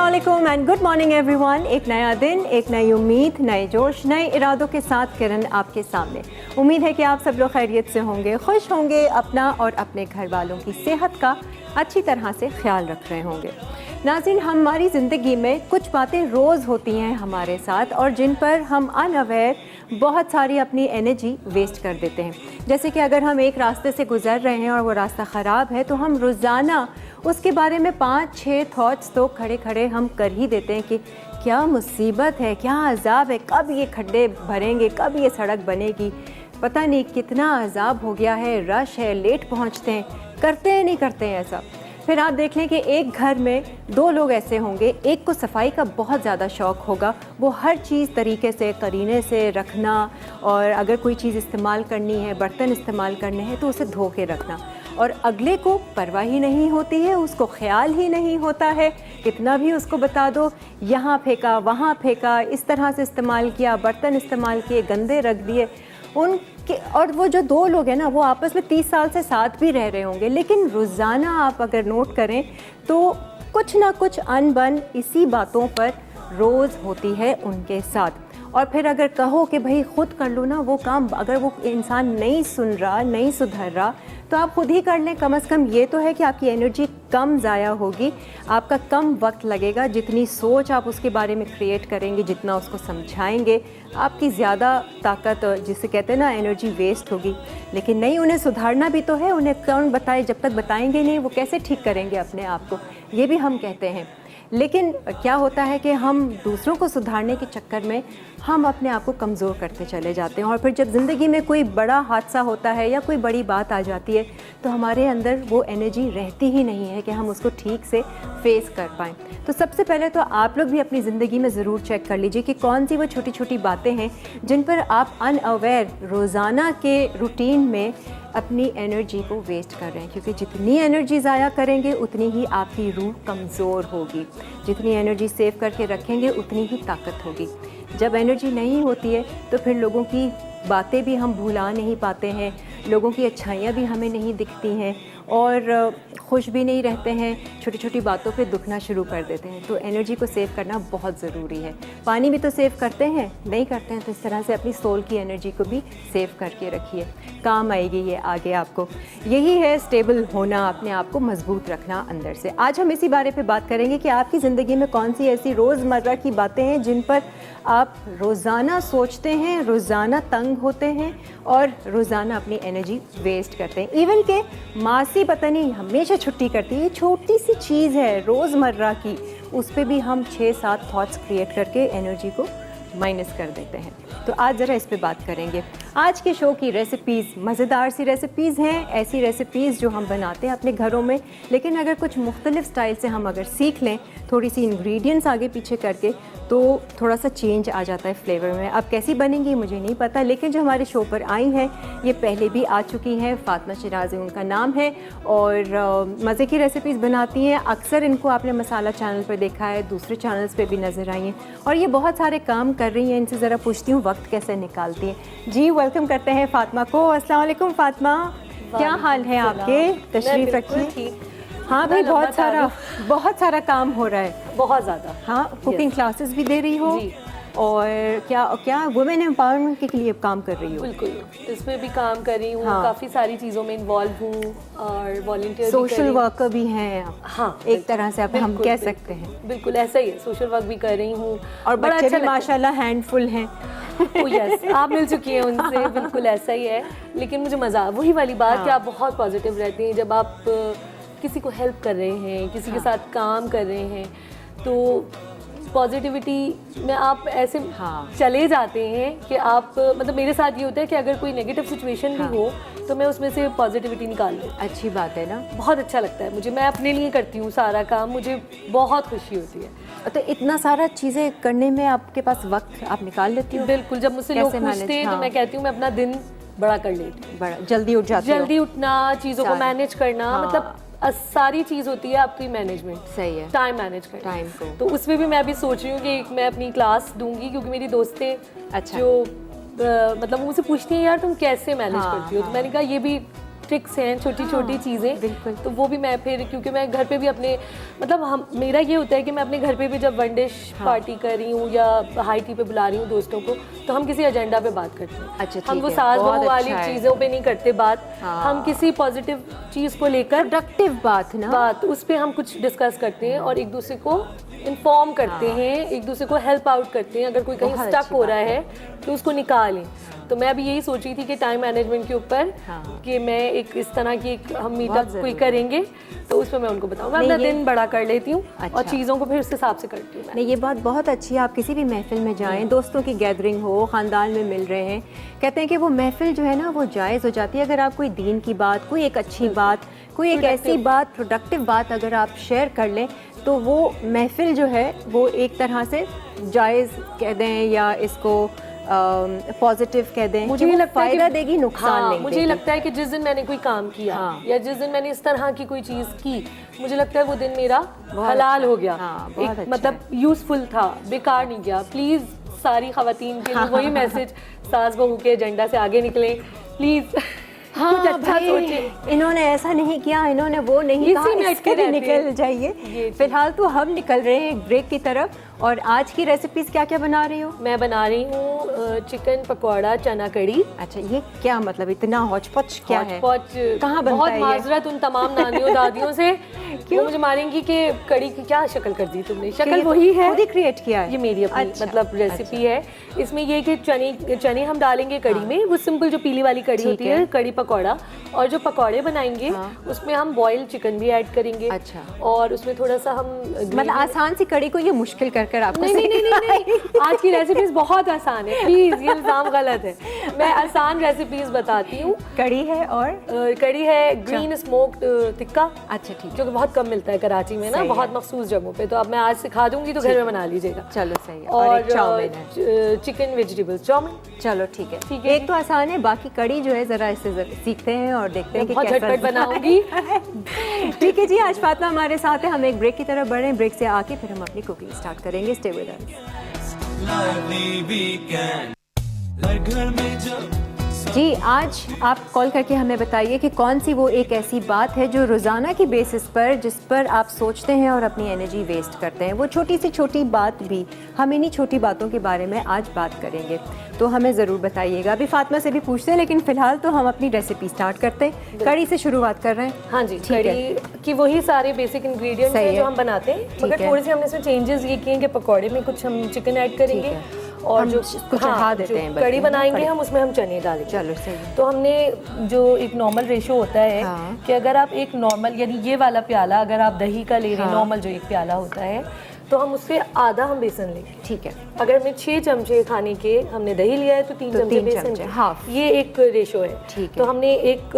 अस्सलामुअलैकुम and good morning everyone. एक नया दिन, एक नई उम्मीद, नए जोश, नए इरादों के साथ किरण आपके सामने। उम्मीद है कि आप सब लोग खैरियत से होंगे, खुश होंगे, अपना और अपने घर वालों की सेहत का अच्छी तरह से ख्याल रख रहे होंगे। नाज़रीन, हमारी ज़िंदगी में कुछ बातें रोज़ होती हैं हमारे साथ और जिन पर हम अनअवेयर बहुत सारी अपनी एनर्जी वेस्ट कर देते हैं। जैसे कि अगर हम एक रास्ते से गुज़र रहे हैं और वो रास्ता ख़राब है तो हम रोज़ाना उसके बारे में 5-6 थॉट्स तो खड़े खड़े हम कर ही देते हैं कि क्या मुसीबत है, क्या अज़ाब है, कब ये खड्डे भरेंगे, कब ये सड़क बनेगी, पता नहीं कितना अज़ाब हो गया है, रश है, लेट पहुंचते हैं, करते हैं नहीं करते हैं ऐसा। फिर आप देख लें कि एक घर में 2 लोग ऐसे होंगे, एक को सफाई का बहुत ज़्यादा शौक़ होगा, वो हर चीज़ तरीके से करीने से रखना, और अगर कोई चीज़ इस्तेमाल करनी है, बर्तन इस्तेमाल करने हैं तो उसे धो के रखना, और अगले को परवाह ही नहीं होती है, उसको ख्याल ही नहीं होता है, कितना भी उसको बता दो, यहाँ फेंका, वहाँ फेंका, इस तरह से इस्तेमाल किया, बर्तन इस्तेमाल किए, गंदे रख दिए उनके। और वो जो 2 लोग हैं ना, वो आपस में 30 साल से साथ भी रह रहे होंगे, लेकिन रोज़ाना आप अगर नोट करें तो कुछ ना कुछ अनबन इसी बातों पर रोज़ होती है उनके साथ। और फिर अगर कहो कि भाई ख़ुद कर लो ना वो काम, अगर वो इंसान नहीं सुन रहा, नहीं सुधर रहा, तो आप खुद ही कर लें। कम से कम ये तो है कि आपकी एनर्जी कम ज़ाया होगी, आपका कम वक्त लगेगा, जितनी सोच आप उसके बारे में क्रिएट करेंगे, जितना उसको समझाएंगे, आपकी ज़्यादा ताकत, जिसे कहते हैं ना, एनर्जी वेस्ट होगी। लेकिन नहीं, उन्हें सुधारना भी तो है, उन्हें कौन बताए, जब तक बताएंगे नहीं वो कैसे ठीक करेंगे अपने आप को, ये भी हम कहते हैं। लेकिन क्या होता है कि हम दूसरों को सुधारने के चक्कर में हम अपने आप को कमज़ोर करते चले जाते हैं, और फिर जब ज़िंदगी में कोई बड़ा हादसा होता है या कोई बड़ी बात आ जाती है तो हमारे अंदर वो एनर्जी रहती ही नहीं है कि हम उसको ठीक से फेस कर पाएँ। तो सबसे पहले तो आप लोग भी अपनी ज़िंदगी में ज़रूर चेक कर लीजिए कि कौन सी वो छोटी छोटी बातें हैं जिन पर आप अनअवेयर रोज़ाना के रूटीन में अपनी एनर्जी को वेस्ट कर रहे हैं, क्योंकि जितनी एनर्जी ज़ाया करेंगे उतनी ही आपकी रूह कमज़ोर होगी, जितनी एनर्जी सेव करके रखेंगे उतनी ही ताकत होगी। जब एनर्जी नहीं होती है तो फिर लोगों की बातें भी हम भुला नहीं पाते हैं, लोगों की अच्छाइयाँ भी हमें नहीं दिखती हैं, और खुश भी नहीं रहते हैं, छोटी छोटी बातों पे दुखना शुरू कर देते हैं। तो एनर्जी को सेव करना बहुत ज़रूरी है। पानी भी तो सेव करते हैं, नहीं करते हैं, तो इस तरह से अपनी सोल की एनर्जी को भी सेव करके रखिए, काम आएगी ये आगे आपको। यही है स्टेबल होना, अपने आप को मजबूत रखना अंदर से। आज हम इसी बारे पे बात करेंगे कि आपकी ज़िंदगी में कौन सी ऐसी रोज़मर्रा की बातें हैं जिन पर आप रोज़ाना सोचते हैं, रोज़ाना तंग होते हैं और रोज़ाना अपनी एनर्जी वेस्ट करते हैं। इवन के मासी पता नहीं हमेशा छुट्टी करती है, ये छोटी सी चीज़ है रोज़मर्रा की, उस पर भी हम 6-7 थॉट्स क्रिएट करके एनर्जी को माइनस कर देते हैं। तो आज ज़रा इस पे बात करेंगे। आज के शो की रेसिपीज़ मज़ेदार सी रेसिपीज़ हैं, ऐसी रेसिपीज़ जो हम बनाते हैं अपने घरों में, लेकिन अगर कुछ मुख्तलिफ स्टाइल से हम अगर सीख लें, थोड़ी सी इंग्रेडिएंट्स आगे पीछे करके, तो थोड़ा सा चेंज आ जाता है फ्लेवर में। अब कैसी बनेंगी मुझे नहीं पता, लेकिन जो हमारे शो पर आई हैं ये पहले भी आ चुकी हैं, फातिमा शिराज़ी उनका नाम है, और मज़े की रेसिपीज़ बनाती हैं। अक्सर इनको आपने मसाला चैनल पर देखा है, दूसरे चैनल्स पे भी नज़र आई हैं, और ये बहुत सारे काम कर रही हैं। इनसे ज़रा पूछती हूँ वक्त कैसे निकालती हैं। जी, वेलकम करते हैं फातिमा को। अस्सलाम वालेकुम फातिमा, क्या हाल है आपके? तशरीफ़ रखिए। हाँ भाई, बहुत सारा काम हो रहा है, बहुत ज़्यादा। हाँ, कुकिंग क्लासेस भी दे रही हो, और क्या वुमेन एम्पावरमेंट के लिए काम कर रही हो? बिल्कुल, इसमें भी काम कर रही हूँ, हाँ। काफ़ी सारी चीज़ों में इन्वॉल्व हूँ, और वॉलंटियर, सोशल वर्कर भी हैं आप। हाँ, एक तरह से हम कह सकते हैं। बिल्कुल ऐसा ही है, सोशल वर्क भी कर रही हूँ, और बच्चे भी माशाल्लाह हैंडफुल हैं। यस, आप मिल चुकी हैं उनसे। बिल्कुल ऐसा ही है, लेकिन मुझे मज़ा, वही वाली बात कि आप बहुत पॉजिटिव रहती हैं जब आप किसी को हेल्प कर रहे हैं, किसी के साथ काम कर रहे हैं, तो पॉजिटिविटी में आप ऐसे चले जाते हैं कि आप, मतलब मेरे साथ ये होता है कि अगर कोई नेगेटिव सिचुएशन भी हो तो मैं उसमें से पॉजिटिविटी निकाल लूँ। अच्छी बात है ना, बहुत अच्छा लगता है मुझे। मैं अपने लिए करती हूँ सारा काम, मुझे बहुत खुशी होती है। तो इतना सारा चीज़ें करने में आपके पास वक्त आप निकाल लेती हो? बिल्कुल, जब मुझसे लोग पूछते हैं तो मैं कहती हूँ मैं अपना दिन बड़ा कर लेती हूँ। बड़ा जल्दी उठ जाती हूँ, जल्दी उठना, चीज़ों को मैनेज करना, मतलब सारी चीज़ होती है आपकी मैनेजमेंट। सही है, टाइम मैनेज कर, टाइम को। तो उसमें भी मैं अभी सोच रही हूँ कि मैं अपनी क्लास दूंगी, क्योंकि मेरी दोस्तें अच्छा, जो मतलब मुझसे पूछती हैं यार तुम कैसे मैनेज करती हो, तो मैंने कहा ये भी ट्रिक्स हैं, छोटी छोटी चीज़ें, बिल्कुल। तो वो भी मैं फिर, क्योंकि मैं घर पे भी अपने मतलब हम मेरा ये होता है कि मैं अपने घर पे भी जब वन डिश पार्टी कर रही हूँ या हाई टी पे बुला रही हूँ दोस्तों को, तो हम किसी एजेंडा पे बात करते हैं। अच्छा, हम ठीक वो है, सास बहुत बहू वाली अच्छा है। चीज़ों पे नहीं करते बात, हाँ। हम किसी पॉजिटिव चीज़ को लेकर प्रोडक्टिव बात ना, बात उस पे हम कुछ डिस्कस करते हैं और एक दूसरे को इन्फॉर्म करते हैं, एक दूसरे को हेल्प आउट करते हैं। अगर कोई कहीं बहुत स्टक अच्छी हो बात रहा है तो उसको निकालें। तो मैं अभी यही सोच रही थी कि टाइम मैनेजमेंट के ऊपर कि मैं एक इस तरह की हम मीटअप कोई करेंगे तो उस पर मैं उनको बताऊँ। मैं अपना दिन बड़ा कर लेती हूँ और चीज़ों को फिर उस हिसाब से करती हूँ। नहीं, ये बात बहुत अच्छी है। आप किसी भी महफिल में जाएं, दोस्तों की गैदरिंग हो, ख़ानदान में मिल रहे हैं, कहते हैं कि वो महफिल जो है ना वो जायज़ हो जाती है अगर आप कोई दीन की बात, कोई एक अच्छी बात, कोई एक ऐसी बात, प्रोडक्टिव बात अगर आप शेयर कर लें तो वो महफिल जो है वो एक तरह से जायज़ कह दें या इसको पॉजिटिव कह दें, मुझे ये लगता है फ़ायदा देगी, नुकसान नहीं मुझे देगी। लगता है कि जिस दिन मैंने कोई काम किया या जिस दिन मैंने इस तरह की कोई चीज़ की, मुझे लगता है वो दिन मेरा हलाल हो गया, बहुत एक मतलब यूज़फुल था, बेकार नहीं गया। प्लीज़ सारी खवातीन के लिए वही मैसेज, सास बहू के एजेंडा से आगे निकलें प्लीज़। कुछ अच्छा सोचें। इन्होंने ऐसा नहीं किया, इन्होंने वो नहीं कहा, इसके भी निकल जाइए। फिलहाल तो हम निकल रहे हैं एक ब्रेक की तरफ। और आज की रेसिपीज क्या क्या बना रही हो? मैं बना रही हूँ चिकन पकौड़ा चना कड़ी। अच्छा, ये क्या मतलब इतना हौच-पौच क्या है? कहाँ बनता बहुत है? बहुत माजरत उन तमाम नानियों दादियों से क्यों मुझे मारेंगी कि कड़ी की क्या शक्ल कर दी तुमने। शक्ल वही है, खुद ही क्रिएट किया है, ये मेरी अपनी मतलब रेसिपी है। इसमें ये कि चने हम डालेंगे कड़ी में, वो सिंपल जो पीली वाली कड़ी होती है, कड़ी पकौड़ा। और जो पकौड़े बनाएंगे उसमें हम बॉइल्ड चिकन भी ऐड करेंगे। अच्छा। और उसमें थोड़ा सा हम मतलब आसान सी कड़ी को ये मुश्किल कर आपको नहीं, आज की रेसिपीज बहुत आसान है, प्लीज ये इल्जाम गलत है। मैं आसान रेसिपीज बताती हूँ। कड़ी है और कड़ी है ग्रीन स्मोक्ड टिक्का। अच्छा, ठीक, जो कि बहुत कम मिलता है कराची में ना, बहुत मखसूस जगहों पे। तो अब मैं आज सिखा दूंगी तो घर में बना लीजिएगा। चलो सही है। और चिकन वेजिटेबल चाउमीन। चलो ठीक है, एक तो आसान है, बाकी कड़ी जो है जरा इससे सीखते हैं और देखते हैं कि बहुत झटपट बनाऊंगी। ठीक है जी, आज फातिमा हमारे साथ है। हम एक ब्रेक की तरफ बढ़ रहे हैं, ब्रेक से आके फिर हम अपनी कुकिंग स्टार्ट करेंगे। Stay with us. जी, आज आप कॉल करके हमें बताइए कि कौन सी वो एक ऐसी बात है जो रोज़ाना की बेसिस पर जिस पर आप सोचते हैं और अपनी एनर्जी वेस्ट करते हैं। वो छोटी सी छोटी बात भी, हम इन्हीं छोटी बातों के बारे में आज बात करेंगे, तो हमें ज़रूर बताइएगा। अभी फातिमा से भी पूछते हैं, लेकिन फ़िलहाल तो हम अपनी रेसिपी स्टार्ट करते हैं। कड़ी से शुरुआत कर रहे हैं। हाँ जी, कड़ी की वही सारे बेसिक इंग्रेडिएंट्स हैं जो हम बनाते हैं, मगर थोड़ी सी हमने इसमें चेंजेस ये किए हैं कि पकौड़े में कुछ हम चिकन ऐड करेंगे और जो चढ़ा देते हैं, कड़ी बनाएंगे हम उसमें हम चने डालेंगे। चलो सही। तो हमने जो एक नॉर्मल रेशो होता है कि अगर आप एक नॉर्मल यानी ये वाला प्याला अगर आप दही का ले रहे हैं, नॉर्मल जो एक प्याला होता है, तो हम उससे आधा हम बेसन लेंगे। ठीक है। अगर हमने 6 चमचे खाने के हमने दही लिया है तो 3 चमचे बेसन, हाफ, ये एक रेशो है। ठीक है। तो हमने एक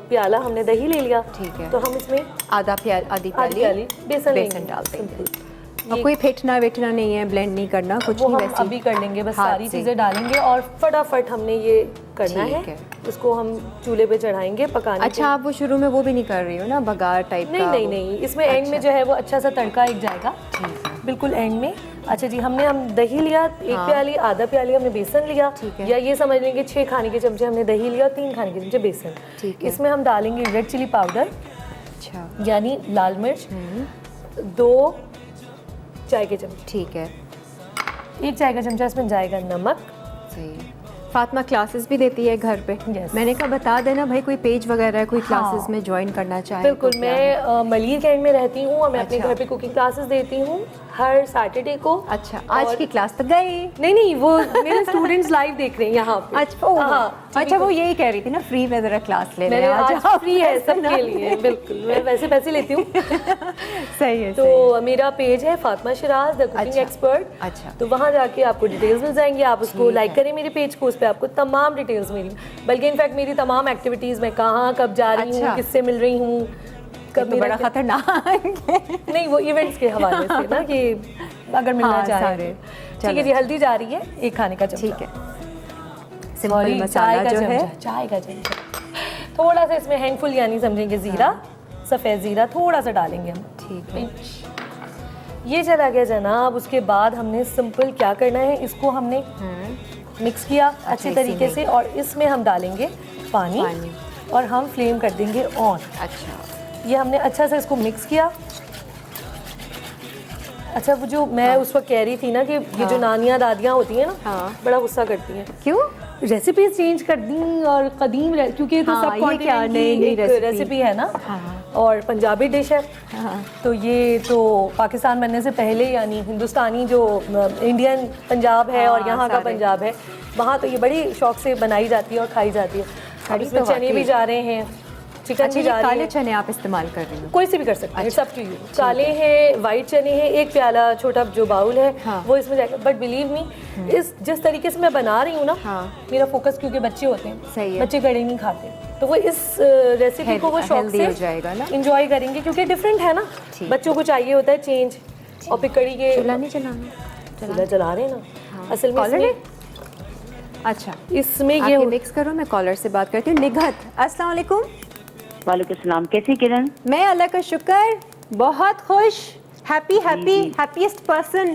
प्याला हमने दही ले लिया। ठीक है। तो हम इसमें आधी प्याली बेसन डाल देंगे। और कोई फेंटना वेटना नहीं है, ब्लेंड नहीं करना, कुछ नहीं, वैसे अभी कर लेंगे, बस सारी चीज़ें डालेंगे और फटाफट हमने ये करना है। इसको हम चूल्हे पे चढ़ाएंगे पकाने। अच्छा, आप वो शुरू में वो भी नहीं कर रही हो ना, बगार टाइप का? नहीं, इसमें एंड में जो है वो अच्छा सा तड़का एक जाएगा, बिल्कुल एंड में। अच्छा जी, हम दही लिया 1 प्याली, आधा प्याली हमने बेसन लिया, या ये समझ लेंगे 6 खाने के चमचे हमने दही लिया और 3 खाने के चमचे बेसन। इसमें हम डालेंगे रेड चिली पाउडर, अच्छा, यानी लाल मिर्च, 2 चाय के चम्मच। ठीक है। 1 चाय का चमचा इसमें जाएगा नमक। सही है। फातिमा क्लासेस भी देती है घर पे। मैंने कहा बता देना भाई, कोई पेज वगैरह है, कोई क्लासेस में ज्वाइन करना चाहे। बिल्कुल, मैं मलिर कैंट में रहती हूँ और मैं अपने घर पे कुकिंग क्लासेस देती हूँ हर सैटरडे को। अच्छा, आज की क्लास तो गई नहीं, वो मेरे स्टूडेंट्स लाइव देख रहे हैं यहाँ पे। अच्छा, वो यही कह रही थी ना, फ्री में जरा क्लास ले लें। आज फ्री है सबके लिए, बिल्कुल, मैं वैसे पैसे लेती हूँ। सही है। तो मेरा पेज है Fatima Siraj the cooking expert. अच्छा, तो वहाँ जाके आपको डिटेल्स मिल जाएंगी, आप उसको लाइक करें मेरे पेज को, उस पर आपको तमाम डिटेल्स मिली, बल्कि इनफैक्ट मेरी तमाम एक्टिविटीज़, मैं कहाँ कब जा रही हूँ, किससे मिल रही हूँ, कभी बड़ा खतरनाक नहीं, वो इवेंट्स के हवाले से ना कि अगर मिलना चाहे। ठीक है जी, हल्दी जा रही है 1 खाने का चमचा। ठीक है। सिंपल मसाला जो है, चाय का चमचा, थोड़ा सा इसमें हैंडफुल यानी समझेंगे जीरा, सफ़ेद जीरा थोड़ा सा डालेंगे हम। ठीक है। ये चला गया जनाब। उसके बाद हमने सिंपल क्या करना है, इसको हमने मिक्स किया अच्छे तरीके से और इसमें हम डालेंगे पानी। और हम फ्लेम कर देंगे ऑन। अच्छा, ये हमने अच्छा से इसको मिक्स किया। अच्छा, वो जो मैं उस वक्त कह रही थी ना कि ये जो नानियाँ दादियाँ होती हैं ना, बड़ा गुस्सा करती हैं, क्यों? रेसिपीज चेंज कर दी और कदीम क्योंकि ये तो सब कॉन्टिनेंट की एक रेसिपी है ना, और पंजाबी डिश है। तो ये तो पाकिस्तान बनने से पहले, यानी हिंदुस्तानी जो इंडियन पंजाब है और यहाँ का पंजाब है, वहाँ तो ये बड़ी शौक से बनाई जाती है और खाई जाती है। अब इसमें चने भी जा रहे हैं, चिकन भी जा रही है। काले चने आप इस्तेमाल कर रही हो? कोई से भी कर सकते हैं, इट्स अप टू यू। काले हैं, वाइट चने हैं, एक प्याला छोटा जो बाउल है वो इसमें जाएगा। बट बिलीव मी, इस जिस तरीके से मैं बना रही हूँ ना, मेरा फोकस, क्योंकि बच्चे होते हैं, सही है, बच्चे गड़े नहीं खाते, तो वो इस रेसिपी को वो शौक से इंजॉय करेंगे, क्योंकि डिफरेंट है ना, बच्चों को चाहिए होता है चेंज। और फिर कड़ी के चूल्हा नहीं चलाना, चूल्हा चला रहे हैं ना असल में। अच्छा, इसमें ये मिक्स करो। मैं कॉलर से बात करती हूँ। निघत, अस्सलाम वालेकुम। वालेकुम सलाम। कैसी किरण? मैं अल्लाह का शुक्र, बहुत खुश, हैप्पीएस्ट पर्सन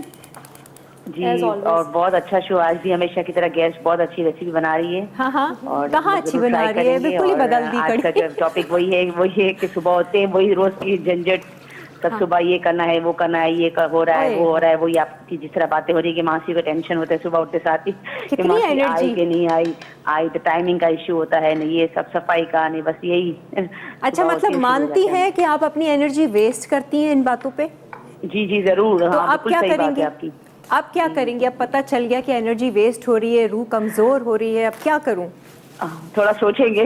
जी। और बहुत अच्छा शो, आज भी हमेशा की तरह गेस्ट बहुत अच्छी रेसिपी बना रही है। हाँ, और कहाँ अच्छी बना रही है, बिल्कुल ही बदल दी। आज का टॉपिक वही है कि सुबह होते हैं वही रोज की झंझट, कब सुबह ये करना है, वो करना है, ये हो रहा है, वो हो रहा है। वही आपकी जिस तरह बातें हो रही है कि मासी को टेंशन होता है सुबह उठते साथ ही कि मासी आई कि नहीं आई तो टाइमिंग का इश्यू होता है, नहीं ये सब सफाई का, नहीं बस यही। अच्छा, मतलब मानती है कि आप अपनी एनर्जी वेस्ट करती हैं इन बातों पे? जी जरूर। तो आप क्या करेंगी? आप क्या करेंगी? अब पता चल गया कि एनर्जी वेस्ट हो रही है, रूह कमजोर हो रही है, अब क्या करूं? थोड़ा सोचेंगे,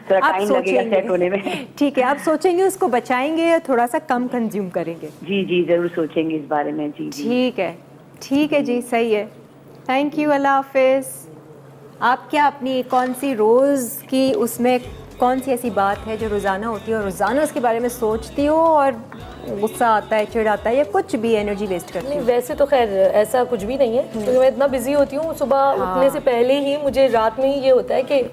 थोड़ा टाइम लगेगा सेट होने में। ठीक है, आप सोचेंगे, उसको बचाएंगे या थोड़ा सा कम कंज्यूम करेंगे? जी जरूर सोचेंगे इस बारे में। जी ठीक है जी, सही है। थैंक यू, अल्लाह हाफिज। आप क्या अपनी कौन सी रोज़ की उसमें कौन सी ऐसी बात है जो रोज़ाना होती है और रोज़ाना उसके बारे में सोचती हो और गुस्सा आता है, चिढ़ आता है, या कुछ भी एनर्जी वेस्ट करती है? वैसे तो खैर ऐसा कुछ भी नहीं है, क्योंकि मैं इतना बिजी होती हूँ, सुबह उठने से पहले ही मुझे रात में ही ये होता है कि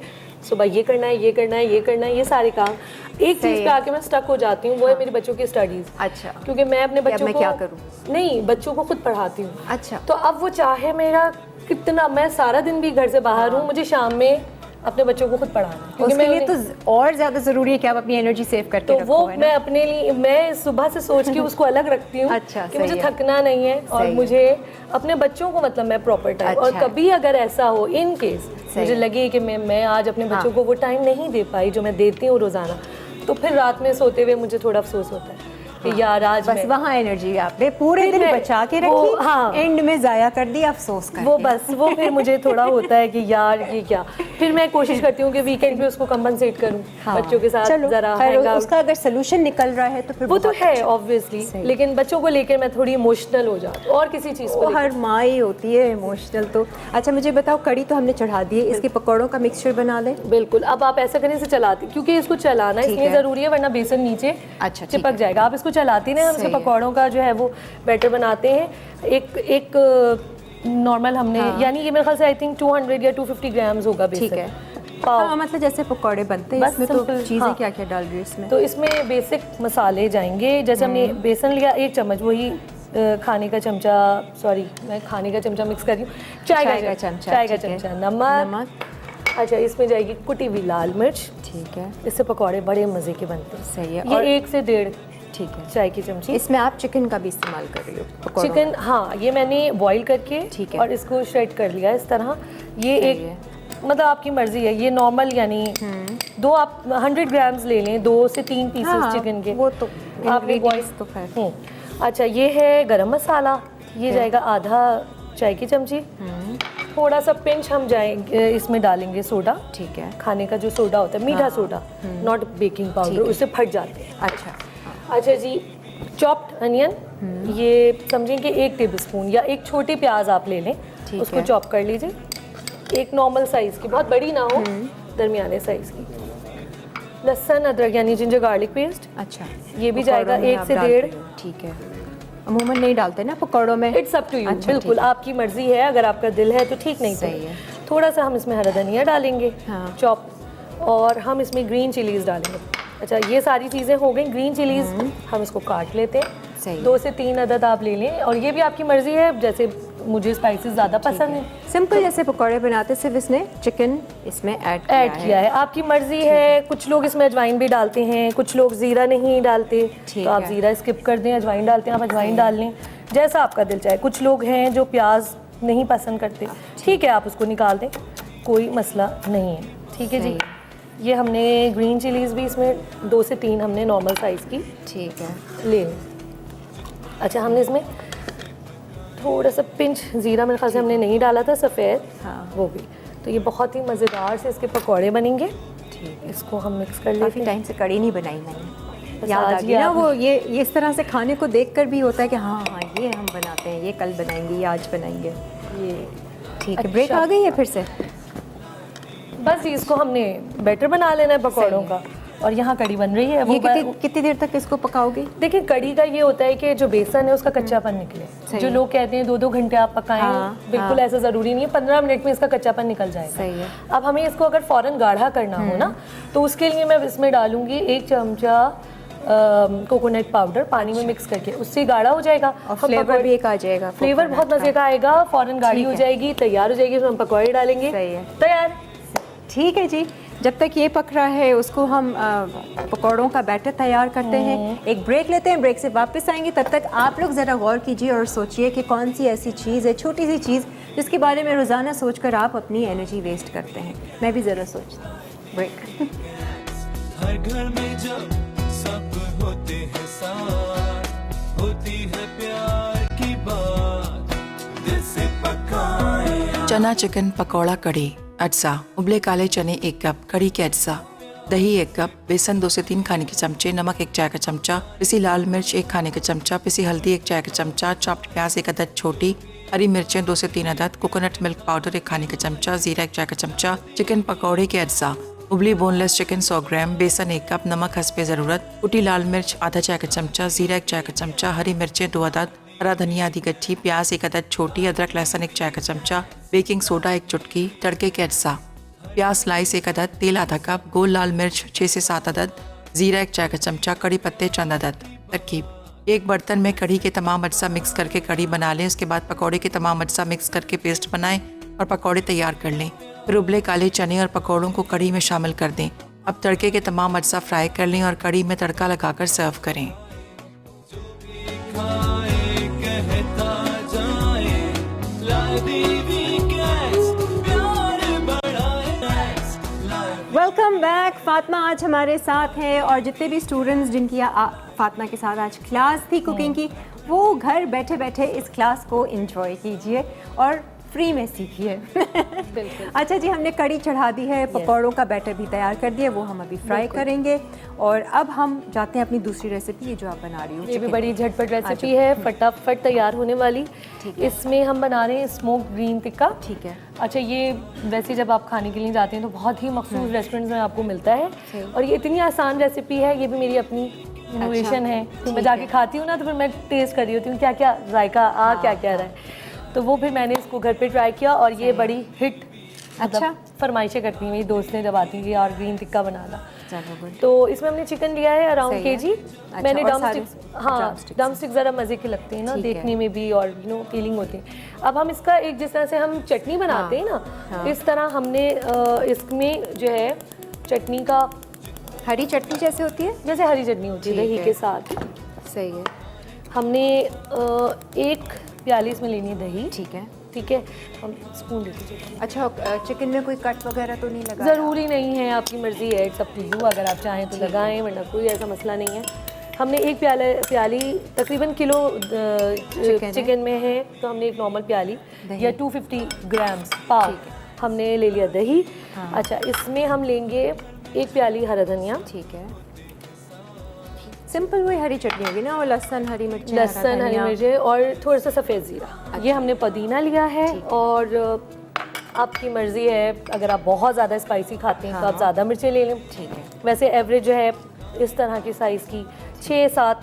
सुबह ये करना है, ये करना है, ये करना है, ये सारे काम। एक चीज़ पे आके मैं स्टक हो जाती हूँ, वो है मेरे बच्चों की स्टडीज़। अच्छा, क्योंकि मैं अपने बच्चों को क्या करूँ? नहीं, बच्चों को खुद पढ़ाती हूँ। अच्छा, तो अब वो चाहे मेरा कितना, मैं सारा दिन भी घर से बाहर हूँ, मुझे शाम में अपने बच्चों को खुद पढ़ाना है, क्योंकि उसके लिए तो और ज़्यादा ज़रूरी है कि आप अपनी एनर्जी सेव करके तो रखो, वो है ना? मैं अपने लिए, मैं सुबह से सोच के उसको अलग रखती हूँ। अच्छा, कि मुझे थकना नहीं है और मुझे अपने बच्चों को, मतलब मैं प्रॉपर टाइम। और कभी अगर ऐसा हो इन केस मुझे लगे कि मैं आज अपने बच्चों को वो टाइम नहीं दे पाई जो मैं देती हूँ रोज़ाना, तो फिर रात में सोते हुए मुझे थोड़ा अफसोस होता है कि यार आज बस वहाँ एनर्जी आपने पूरे दिन बचा के रखी, एंड में जाया कर दी, अफसोस कर वो बस वो फिर मुझे थोड़ा होता है कि यार ये क्या। फिर मैं कोशिश करती हूँ कि वीकेंड पे उसको कंपनसेट करूँ बच्चों के साथ। जरा उसका अगर सोल्यूशन निकल रहा है तो फिर वो तो है ऑब्वियसली, लेकिन बच्चों को लेकर मैं थोड़ी इमोशनल हो जाती हूँ और किसी चीज़ को। हर माँ ही होती है इमोशनल तो। अच्छा, मुझे बताओ, कड़ी तो हमने चढ़ा दी है, इसके पकौड़ों का मिक्सचर बना ले। बिल्कुल, अब आप ऐसा करें, इसे चलाते, क्योंकि इसको चलाना इसलिए ज़रूरी है, वरना बेसन नीचे चिपक जाएगा। आप इसको चलाते ना, हम पकौड़ों का जो है वो बैटर बनाते हैं। एक नॉर्मल हमने, यानी ये मेरे ख्याल से आई थिंक 200 या 250 ग्राम्स होगा बेसन। ठीक है, हाँ, मतलब जैसे पकौड़े बनते हैं, इसमें तो चीज़ें क्या क्या डाल रही है इसमें? तो इसमें बेसिक मसाले जाएंगे। जैसे हमने बेसन लिया 1 चम्मच, वही खाने का चमचा, सॉरी मैं खाने का चमचा मिक्स कर रही हूँ, चाय का चमचा नमक। अच्छा, इसमें जाएगी कुटी हुई लाल मिर्च। ठीक है, इससे पकौड़े बड़े मज़े के बनते हैं। सही है। ये 1 से 1.5 ठीक है चाय की चमची। इसमें आप चिकन का भी इस्तेमाल कर रही हो? चिकन, हाँ, ये मैंने बॉईल करके और इसको श्रेड कर लिया इस तरह। ये एक मतलब आपकी मर्जी है, ये नॉर्मल, यानी 2 आप 100 ग्राम्स ले लें, 2 से 3 पीसेस चिकन के, वो तो आपने बॉईल तो खैर। अच्छा, ये है गरम मसाला, ये जाएगा आधा चाय की चमची। थोड़ा सा पिंच हम जाएंगे इसमें डालेंगे सोडा। ठीक है, खाने का जो सोडा होता है, मीठा सोडा, नॉट बेकिंग पाउडर, उससे फट जाते हैं। अच्छा जी, चॉप्ड अनियन, ये समझें कि 1 टेबलस्पून या एक छोटी प्याज आप ले लें, उसको चॉप कर लीजिए। एक नॉर्मल साइज़ की, बहुत बड़ी ना हो, दरमियाने साइज़ की। लहसुन अदरक यानी जिंजर गार्लिक पेस्ट। अच्छा, ये भी जाएगा 1 से 1.5। ठीक है, अमूमन नहीं डालते ना पकौड़ों में। इट्स अप टू यू, बिल्कुल आपकी मर्जी है, अगर आपका दिल है तो ठीक, नहीं सही है। थोड़ा सा हम इसमें हरा धनिया डालेंगे चॉप, और हम इसमें ग्रीन चिलीज़ डालेंगे। अच्छा, ये सारी चीज़ें हो गई। ग्रीन चिलीज़ हम इसको काट लेते हैं, 2 से 3 अदद आप ले लें, और ये भी आपकी मर्ज़ी है, जैसे मुझे स्पाइसेस ज़्यादा पसंद है। सिंपल जैसे पकौड़े बनाते सिर्फ इसने चिकन इसमें ऐड किया है। आपकी मर्जी है, कुछ लोग इसमें अजवाइन भी डालते हैं, कुछ लोग ज़ीरा नहीं डालते, तो आप ज़ीरा स्किप कर दें, अजवाइन डालते हैं आप अजवाइन डाल लें, जैसा आपका दिल चाहे। कुछ लोग हैं जो प्याज नहीं पसंद करते, ठीक है आप उसको निकाल दें, कोई मसला नहीं है। ठीक है जी। ये हमने ग्रीन चिलीज़ भी इसमें 2 से 3 हमने नॉर्मल साइज़ की ठीक है ले ली। अच्छा, हमने इसमें थोड़ा सा पिंच ज़ीरा मेरे ख्याल से हमने नहीं डाला था, सफ़ेद, हाँ वो भी। तो ये बहुत ही मज़ेदार से इसके पकौड़े बनेंगे। ठीक है। इसको हम मिक्स कर काफ़ी लेते टाइम से कड़ी नहीं बनाई मैंने, बस याद आ आज गई ना आप- वो ये इस तरह से खाने को देखकर भी होता है कि हाँ हाँ ये हम बनाते हैं, ये कल बनाएंगे, ये आज बनाएंगे। ये ठीक है, ब्रेक आ गई है फिर से। बस इसको हमने बैटर बना लेना है पकौड़ों का, और यहाँ कड़ी बन रही है। वो ये कितनी देर तक इसको पकाओगे? देखिए, कड़ी का ये होता है कि जो बेसन है उसका कच्चापन निकले। जो लोग कहते हैं 2-2 घंटे आप पकाएं, हाँ, बिल्कुल ऐसा ज़रूरी नहीं है, 15 मिनट में इसका कच्चापन निकल जाएगा। सही है। अब हमें इसको अगर फ़ौरन गाढ़ा करना हो ना, तो उसके लिए मैं इसमें डालूंगी 1 चमचा कोकोनट पाउडर पानी में मिक्स करके, उससे गाढ़ा हो जाएगा और फ्लेवर भी एक आ जाएगा, फ्लेवर बहुत मज़े का आएगा। फ़ौरन गाढ़ी हो जाएगी, तैयार हो जाएगी, फिर हम पकौड़े डालेंगे। सही है। तैयार। ठीक है जी, जब तक ये पक रहा है उसको हम पकौड़ों का बैटर तैयार करते हैं। एक ब्रेक लेते हैं, ब्रेक से वापस आएंगे। तब तक आप लोग ज़रा गौर कीजिए और सोचिए कि कौन सी ऐसी चीज़ है, छोटी सी चीज़, जिसके बारे में रोज़ाना सोचकर आप अपनी एनर्जी वेस्ट करते हैं। मैं भी ज़रा सोचती हूँ। ब्रेक। हर घर में जब सब होते हैं साथ, होती है प्यार की बात, दिल से पकाए। चना चिकन पकौड़ा कड़ी, अज्जा उबले काले चने 1 कप, कड़ी के अज्जा, दही 1 कप, बेसन 2 से 3 खाने के चमचे, नमक 1 चाय का चमचा, पिसी लाल मिर्च 1 खाने का चमचा, पिसी हल्दी 1 चाय का चमचा, चॉप्ड प्याज 1 अदद छोटी, हरी मिर्चें 2 से 3 अदद, कोकोनट मिल्क पाउडर 1 खाने का चमचा, जीरा 1 चाय का चमचा, चिकन पकौड़े के अज्जा, उबली बोनलेस चिकन 100 ग्राम, बेसन 1 कप, नमक हस्बे ज़रूरत, कुटी लाल मिर्च आधा चाय का चमचा, जीरा 1 चाय का चमचा, हरी मिर्चें 2 अदद, हरा धनिया आधी गट्ठी, प्याज 1 अदद छोटी, अदरक लहसुन 1 चाय का चमचा, बेकिंग सोडा 1 चुटकी, तड़के के अज्जा, प्याज स्लाइस 1 अदद, तेल आधा कप, गोल लाल मिर्च 6 से 7 अदद, जीरा 1 चाय का चमचा, कड़ी पत्ते चंद अदद। तरकीब: एक बर्तन में कड़ी के तमाम अज्जा मिक्स करके कड़ी बना लें। उसके बाद पकौड़े के तमाम अज्जा मिक्स करके पेस्ट बनाएं और पकौड़े तैयार कर लें। फिर उबले काले चने और पकौड़ों को कड़ी में शामिल कर दें। अब तड़के के तमाम अज्जा फ्राई कर लें और कड़ी में तड़का लगाकर सर्व करें। खाए कहता जाए, ला दीदी गैस, प्यार बढ़ाए। Welcome back. फातिमा आज हमारे साथ हैं और जितने भी स्टूडेंट्स जिनकी फातिमा के साथ आज क्लास थी कुकिंग की, वो घर बैठे बैठे इस क्लास को एंजॉय कीजिए और फ्री में सीखिए। बिल्कुल। अच्छा जी, हमने कड़ी चढ़ा दी है, पकौड़ों का बैटर भी तैयार कर दिया, वो हम अभी फ्राई करेंगे। और अब हम जाते हैं अपनी दूसरी रेसिपी, ये जो आप बना रही हो। ये भी बड़ी झटपट रेसिपी है, फटाफट तैयार होने वाली। इसमें हम बना रहे हैं स्मोक्ड ग्रीन टिक्का। ठीक है। अच्छा, ये वैसे जब आप खाने के लिए जाते हैं तो बहुत ही मखसूस रेस्टोरेंट्स में आपको मिलता है, और ये इतनी आसान रेसिपी है। ये भी मेरी अपनी इनोवेशन है। तो मैं जाके खाती हूँ ना, तो फिर मैं टेस्ट कर रही होती हूँ क्या क्या जायका क्या क्या रहा है। तो वो फिर मैंने इसको घर पे ट्राई किया और ये बड़ी हिट। अच्छा, फरमाइशें करती हैं मेरी दोस्तें जब आती हैं कि यार ग्रीन टिक्का बनाना। चलो गुड। तो इसमें हमने चिकन लिया है अराउंड केजी। अच्छा, मैंने और ड्रम सारे स्टिक्स, हाँ drumsticks। ड्रम स्टिक ज़रा मज़े के लगते हैं ना ठीक है। देखने में भी, और फीलिंग होती है। अब हम इसका एक जिस तरह से हम चटनी बनाते हैं ना, इस तरह हमने इसमें जो है चटनी का, हरी चटनी जैसे होती है, जैसे हरी चटनी होती है दही के साथ, सही है। हमने 1 प्याली इसमें लेनी है दही। ठीक है। ठीक है, हम स्पून ले लीजिए। अच्छा, चिकन में कोई कट वगैरह तो नहीं लगा? ज़रूरी नहीं है, आपकी मर्ज़ी है, इट्स अप टू यू। अगर आप चाहें तो लगाएं, वरना कोई ऐसा मसला नहीं है। हमने 1 प्याली तकरीबन किलो चिकन में है, तो हमने 1 नॉर्मल प्याली या 250 ग्राम्स पाव हमने ले लिया दही। अच्छा, इसमें हम लेंगे 1 प्याली हरा धनिया। ठीक है। सिंपल वही हरी चटनी होगी ना, और लहसुन हरी मिर्च, लहसुन हरी मिर्चें और थोड़ा सा सफ़ेद ज़ीरा। ये हमने पुदीना लिया है, और आपकी मर्ज़ी है, अगर आप बहुत ज़्यादा स्पाइसी खाते हैं तो आप ज़्यादा मिर्चें ले लें। ठीक है। वैसे एवरेज जो है इस तरह की साइज़ की 6-7,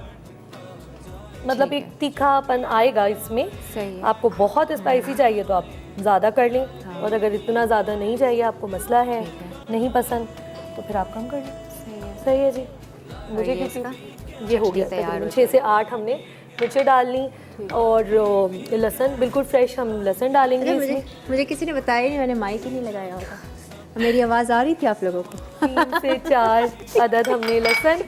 मतलब एक तीखापन आएगा इसमें। सही है। आपको बहुत स्पाइसी चाहिए तो आप ज़्यादा कर लें, और अगर इतना ज़्यादा नहीं चाहिए, आपको मसला है नहीं पसंद, तो फिर आप कम कर लें। सही है जी। मुझे ये किसी ये हो गया तकरीबन 6 से 8 हमने मिर्चें डालनी और लहसुन, बिल्कुल फ्रेश हम लहसुन डालेंगे मुझे इसमें। मुझे किसी ने बताया नहीं, मैंने माइक ही नहीं लगाया होता। मेरी आवाज़ आ रही थी आप लोगों को? 3 से 4 अदद हमने लहसुन,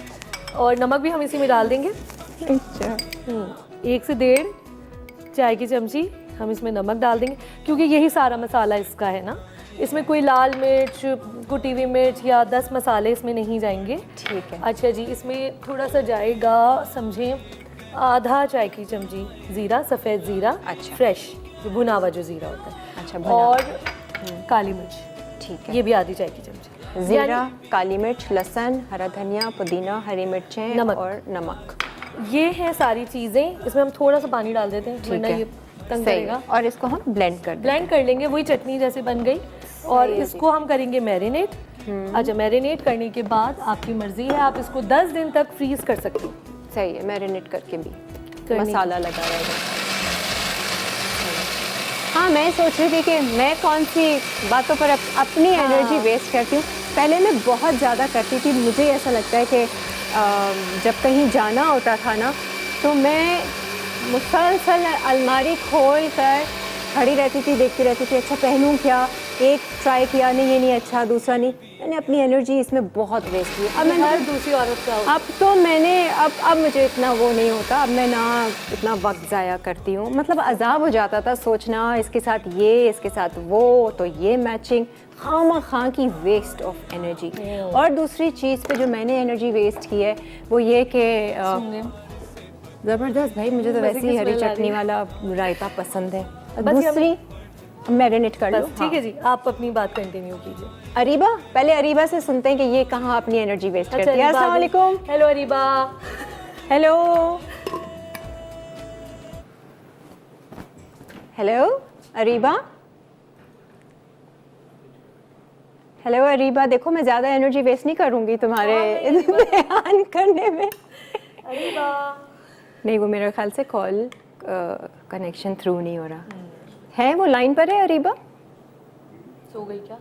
और नमक भी हम इसी में डाल देंगे। अच्छा 1 से 1.5 चाय की चमची हम इसमें नमक डाल देंगे, क्योंकि यही सारा मसाला इसका है ना। इसमें कोई लाल मिर्च, कुटी हुई मिर्च या 10 मसाले इसमें नहीं जाएंगे। ठीक है। अच्छा जी, इसमें थोड़ा सा जाएगा, समझें आधा चाय की चमची ज़ीरा, सफ़ेद ज़ीरा, अच्छा। फ्रेश भुना हुआ जो ज़ीरा होता है। अच्छा, भुना और काली मिर्च, ठीक है। ये भी आधी चाय की चमची। ज़ीरा, काली मिर्च, लहसुन, हरा धनिया, पुदीना, हरी मिर्चें नमक। और नमक। ये हैं सारी चीज़ें। इसमें हम थोड़ा सा पानी डाल देते हैं, वरना है। ये तंग सही करेगा। और इसको हम ब्लेंड कर दें। ब्लेंड कर लेंगे, वही चटनी जैसे बन गई। और इसको हम करेंगे मैरिनेट। अच्छा, मैरिनेट करने के बाद आपकी मर्जी है, आप इसको 10 दिन तक फ्रीज कर सकते हो। सही है, मैरिनेट करके भी करने मसाला लगा रहेगा। हाँ, मैं सोच रही थी कि मैं कौन सी बातों पर अपनी एनर्जी वेस्ट करती हूँ। पहले मैं बहुत ज़्यादा करती थी। मुझे ऐसा लगता है कि जब कहीं जाना होता था ना, तो मैं मुसलसल अलमारी खोल कर खड़ी रहती थी, देखती रहती थी, अच्छा पहनूं क्या। एक ट्राई किया, नहीं ये नहीं अच्छा, दूसरा नहीं। मैंने अपनी एनर्जी इसमें बहुत वेस्ट की। अब हर दूसरी औरत का अब तो मैंने अब मुझे इतना वो नहीं होता। अब मैं ना इतना वक्त ज़ाया करती हूँ। मतलब अजाब हो जाता था सोचना, इसके साथ ये, इसके साथ वो, तो ये मैचिंग, खामा की वेस्ट ऑफ एनर्जी। और दूसरी चीज़ पे जो मैंने एनर्जी वेस्ट की है वो ये कि ज़बरदस्त भाई, मुझे तो मज़े वैसे की ही हरी स्मेल आ रही चटनी है। वाला रायता पसंद है। बस ये दूसरी मैरिनेट कर लो। बस ठीक है जी, आप अपनी बात कंटिन्यू कीजिए। अरीबा, पहले अरीबा से सुनते हैं कि ये कहाँ अपनी एनर्जी वेस्ट करती है। अस्सलाम वालेकुम। Hello Areeba. Hello hello Areeba. Hello Areeba, देखो मैं ज़्यादा एनर्जी वेस्ट नहीं करूँगी तुम्हारे बयान करने में। अरीबा नहीं, वो मेरे ख्याल से कॉल कनेक्शन थ्रू नहीं हो रहा है। वो लाइन पर है अरीबा? सो गई क्या?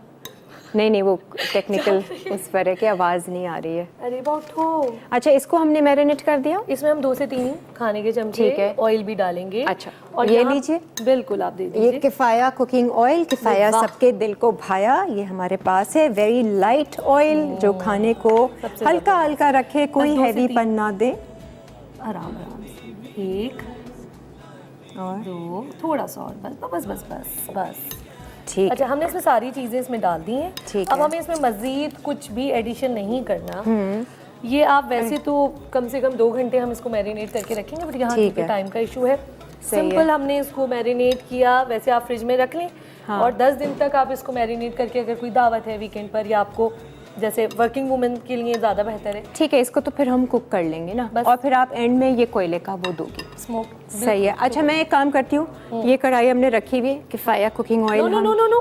नहीं, वो टेक्निकल उस पर है कि आवाज़ नहीं आ रही है। अरीबा उठो। अच्छा, इसको हमने मैरिनेट कर दिया। इसमें हम 2 से 3 खाने के चमचे ठीक है। ऑयल भी डालेंगे। अच्छा, और ये यहाँ- लीजिए। बिल्कुल, आप दे ये दीजिए। किफ़ाया कुकिंग ऑयल, किफ़ाया वाह। सबके दिल को भाया, ये हमारे पास है। वेरी लाइट ऑयल जो खाने को सबसे हल्का हल्का रखे, कोई बस 2 से हैवी 3 पन ना दे। आराम आराम से। 1 और 2, थोड़ा सा और, बस बस बस बस बस। ठीक अच्छा, हमने इसमें सारी चीज़ें इसमें डाल दी हैं। ठीक अब है। हमें इसमें मज़ीद कुछ भी एडिशन नहीं करना। ये आप वैसे तो कम से कम 2 घंटे हम इसको मैरिनेट करके रखेंगे, बट यहाँ ठीक क्योंकि है। टाइम का इशू है, सही है। सिंपल हमने इसको मैरिनेट किया। वैसे आप फ्रिज में रख लें। हाँ। और 10 दिन तक आप इसको मैरिनेट करके, अगर कोई दावत है वीकेंड पर या आपको जैसे वर्किंग वुमेन के लिए ज़्यादा बेहतर है, ठीक है, इसको तो फिर हम कुक कर लेंगे ना। बस। और फिर आप एंड में ये कोयले का वो दोगी। स्मोक। सही है। अच्छा, मैं एक काम करती हूँ, ये कढ़ाई हमने रखी हुई है, किफ़ाया cooking oil. No no no no no,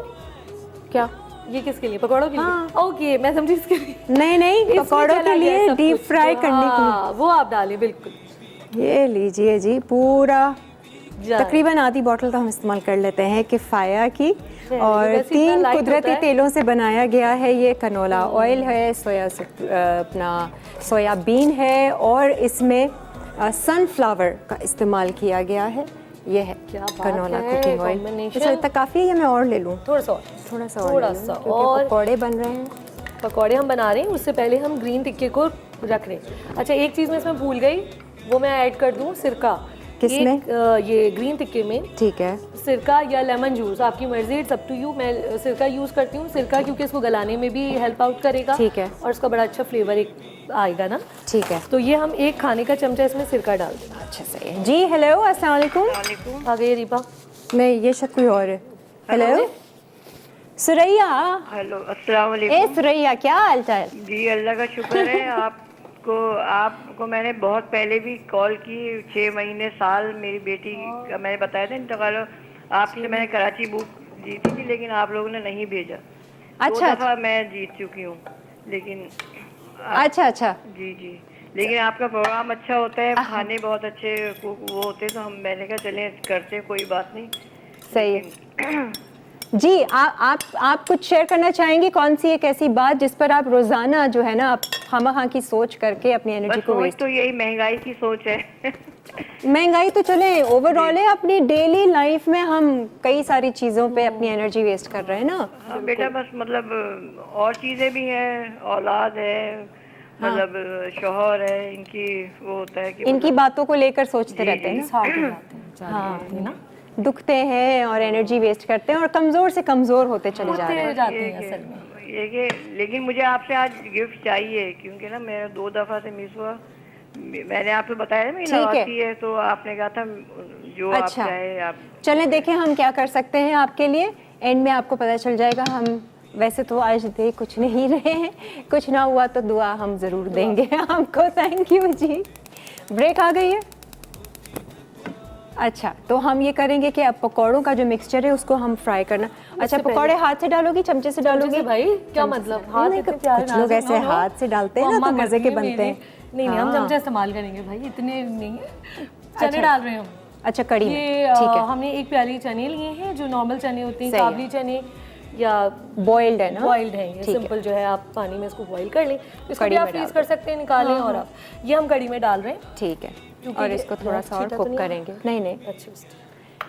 क्या? ये किसके लिए? पकौड़ों के हाँ। लिए? ओके, मैं समझी इसके लिए। नहीं, इसमें पकौड़ों चला के गया लिए, सब डीप कुछ। फ्राई करने के लिए। हाँ, वो आप डालें बिल्कुल। ये लीजिए जी, पूरा जाए। तकरीबन आधी बोतल तो हम इस्तेमाल कर लेते हैं किफ़ाया की। ये और वैसे इतना 3 लाइट कुदरती होता है। तेलों से बनाया गया है। ये कनोला ऑयल है, अपना सोयाबीन है, और इसमें सनफ्लावर का इस्तेमाल किया गया है। ये है क्या बात कनोला है, कुकिंग ऑयल। combination। अच्छा, इतना काफ़ी है या मैं और ले लूँ? थोड़ा सा और। थोड़ा सा थोड़ा और ले लूँ, सा क्योंकि और। पकौड़े बन रहे हैं। पकौड़े हम बना रहे हैं, उससे पहले हम ग्रीन टिक्के को रख रहे हैं। अच्छा, एक चीज़ मैं इसमें भूल गई, वो मैं ऐड कर दूँ, सिरका। किसमें? ये ग्रीन टिक्के में ठीक है। सिरका या लेमन जूस, आपकी मर्जी, इट्स अप टू यू। मैं सिरका यूज़ करती हूँ। सिरका क्योंकि इसको गलाने में भी हेल्प आउट करेगा। ठीक है। और इसका बड़ा अच्छा फ्लेवर एक आएगा ना। ठीक है। तो ये हम 1 खाने का चमचा इसमें सिरका डाल देंगे। अच्छा, सही है जी। हेलो, अस्सलाम वालेकुम। आ गई रीबा। नहीं, ये शायद कोई और है। हेलो सुरैया। हेलो, अस्सलाम ए वालेकुम। सुरैया, क्या हाल चाल? जी, अल्लाह का शुक्र है। आपको मैंने बहुत पहले भी कॉल की, 6 महीने साल मेरी बेटी का मैंने बताया था इंतकाल। आपसे मैंने कराची बुक जीती थी, लेकिन आप लोगों ने नहीं भेजा। 2 अच्छा, दफ़ा मैं जीत चुकी हूँ, लेकिन अच्छा। जी जी, लेकिन आपका प्रोग्राम अच्छा होता है, खाने बहुत अच्छे वो होते हैं, तो मैंने कहा चलें करते, कोई बात नहीं। सही है जी। आप कुछ शेयर करना चाहेंगे? कौन सी एक ऐसी बात जिस पर आप रोज़ाना जो है ना आप खामखा की सोच करके अपनी एनर्जी बस को सोच वेस्ट। तो यही महंगाई की सोच है। महंगाई तो चले ओवरऑल है, अपनी डेली लाइफ में हम कई सारी चीज़ों पे अपनी एनर्जी वेस्ट कर रहे हैं ना। हाँ बेटा, बस मतलब और चीजें भी हैं, औलाद है, मतलब शौहर है, इनकी वो होता है कि इनकी बातों को लेकर सोचते रहते हैं ना, साथ हो जाते हैं, जाते रहते हैं ना, दुखते हैं और एनर्जी वेस्ट करते हैं और कमज़ोर से कमज़ोर होते चले जा रहे हैं। होते जाते हैं असल में। ये कि लेकिन मुझे आपसे आज गिफ्ट चाहिए, क्योंकि ना मेरा 2 दफा से मिस हुआ। मैंने आपको बताया ना मेरी ठीक है। नवासी है, तो आपने कहा था जो आप अच्छा, चाहे आप। चलें देखें हम क्या कर सकते हैं आपके लिए। एंड में आपको पता चल जाएगा। हम वैसे तो आज दे कुछ नहीं रहे हैं, कुछ ना हुआ तो दुआ हम ज़रूर देंगे आपको। Thank you ji. ब्रेक आ गई है। अच्छा, तो हम ये करेंगे कि अब पकौड़ों का जो मिक्सचर है उसको हम फ्राई करना। अच्छा, पकौड़े हाथ से डालोगी, चमचे से डालोगी? भाई क्या मतलब हाथ नहीं, इतने प्यारे कुछ लोग नाजुक, ऐसे नो, नो। हाथ से डालते हैं ना, मम्मा तो मजे करती के है बनते मेरी। हैं। नहीं नहीं, हम हाँ। चमचा इस्तेमाल करेंगे भाई, इतने नहीं है। चने डाल रहे हैं हम। अच्छा, कड़ी में ये ठीक है। हमने एक प्याली चने लिए हैं, जो नॉर्मल चने होते हैं, सही है। काबली चने या बॉइल्ड है ना? बॉइल्ड है। ये ठीक है। सिंपल जो है, आप पानी में इसको बॉईल कर लें, इसको कड़ी भी आप में फ्रीज डाल कर सकते हैं, निकालें। और आप ये हम कड़ी में डाल रहे हैं, ठीक है। क्योंकि और ये इसको थोड़ा सा और छीटा तो कुक नहीं करेंगे। नहीं नहीं, अच्छी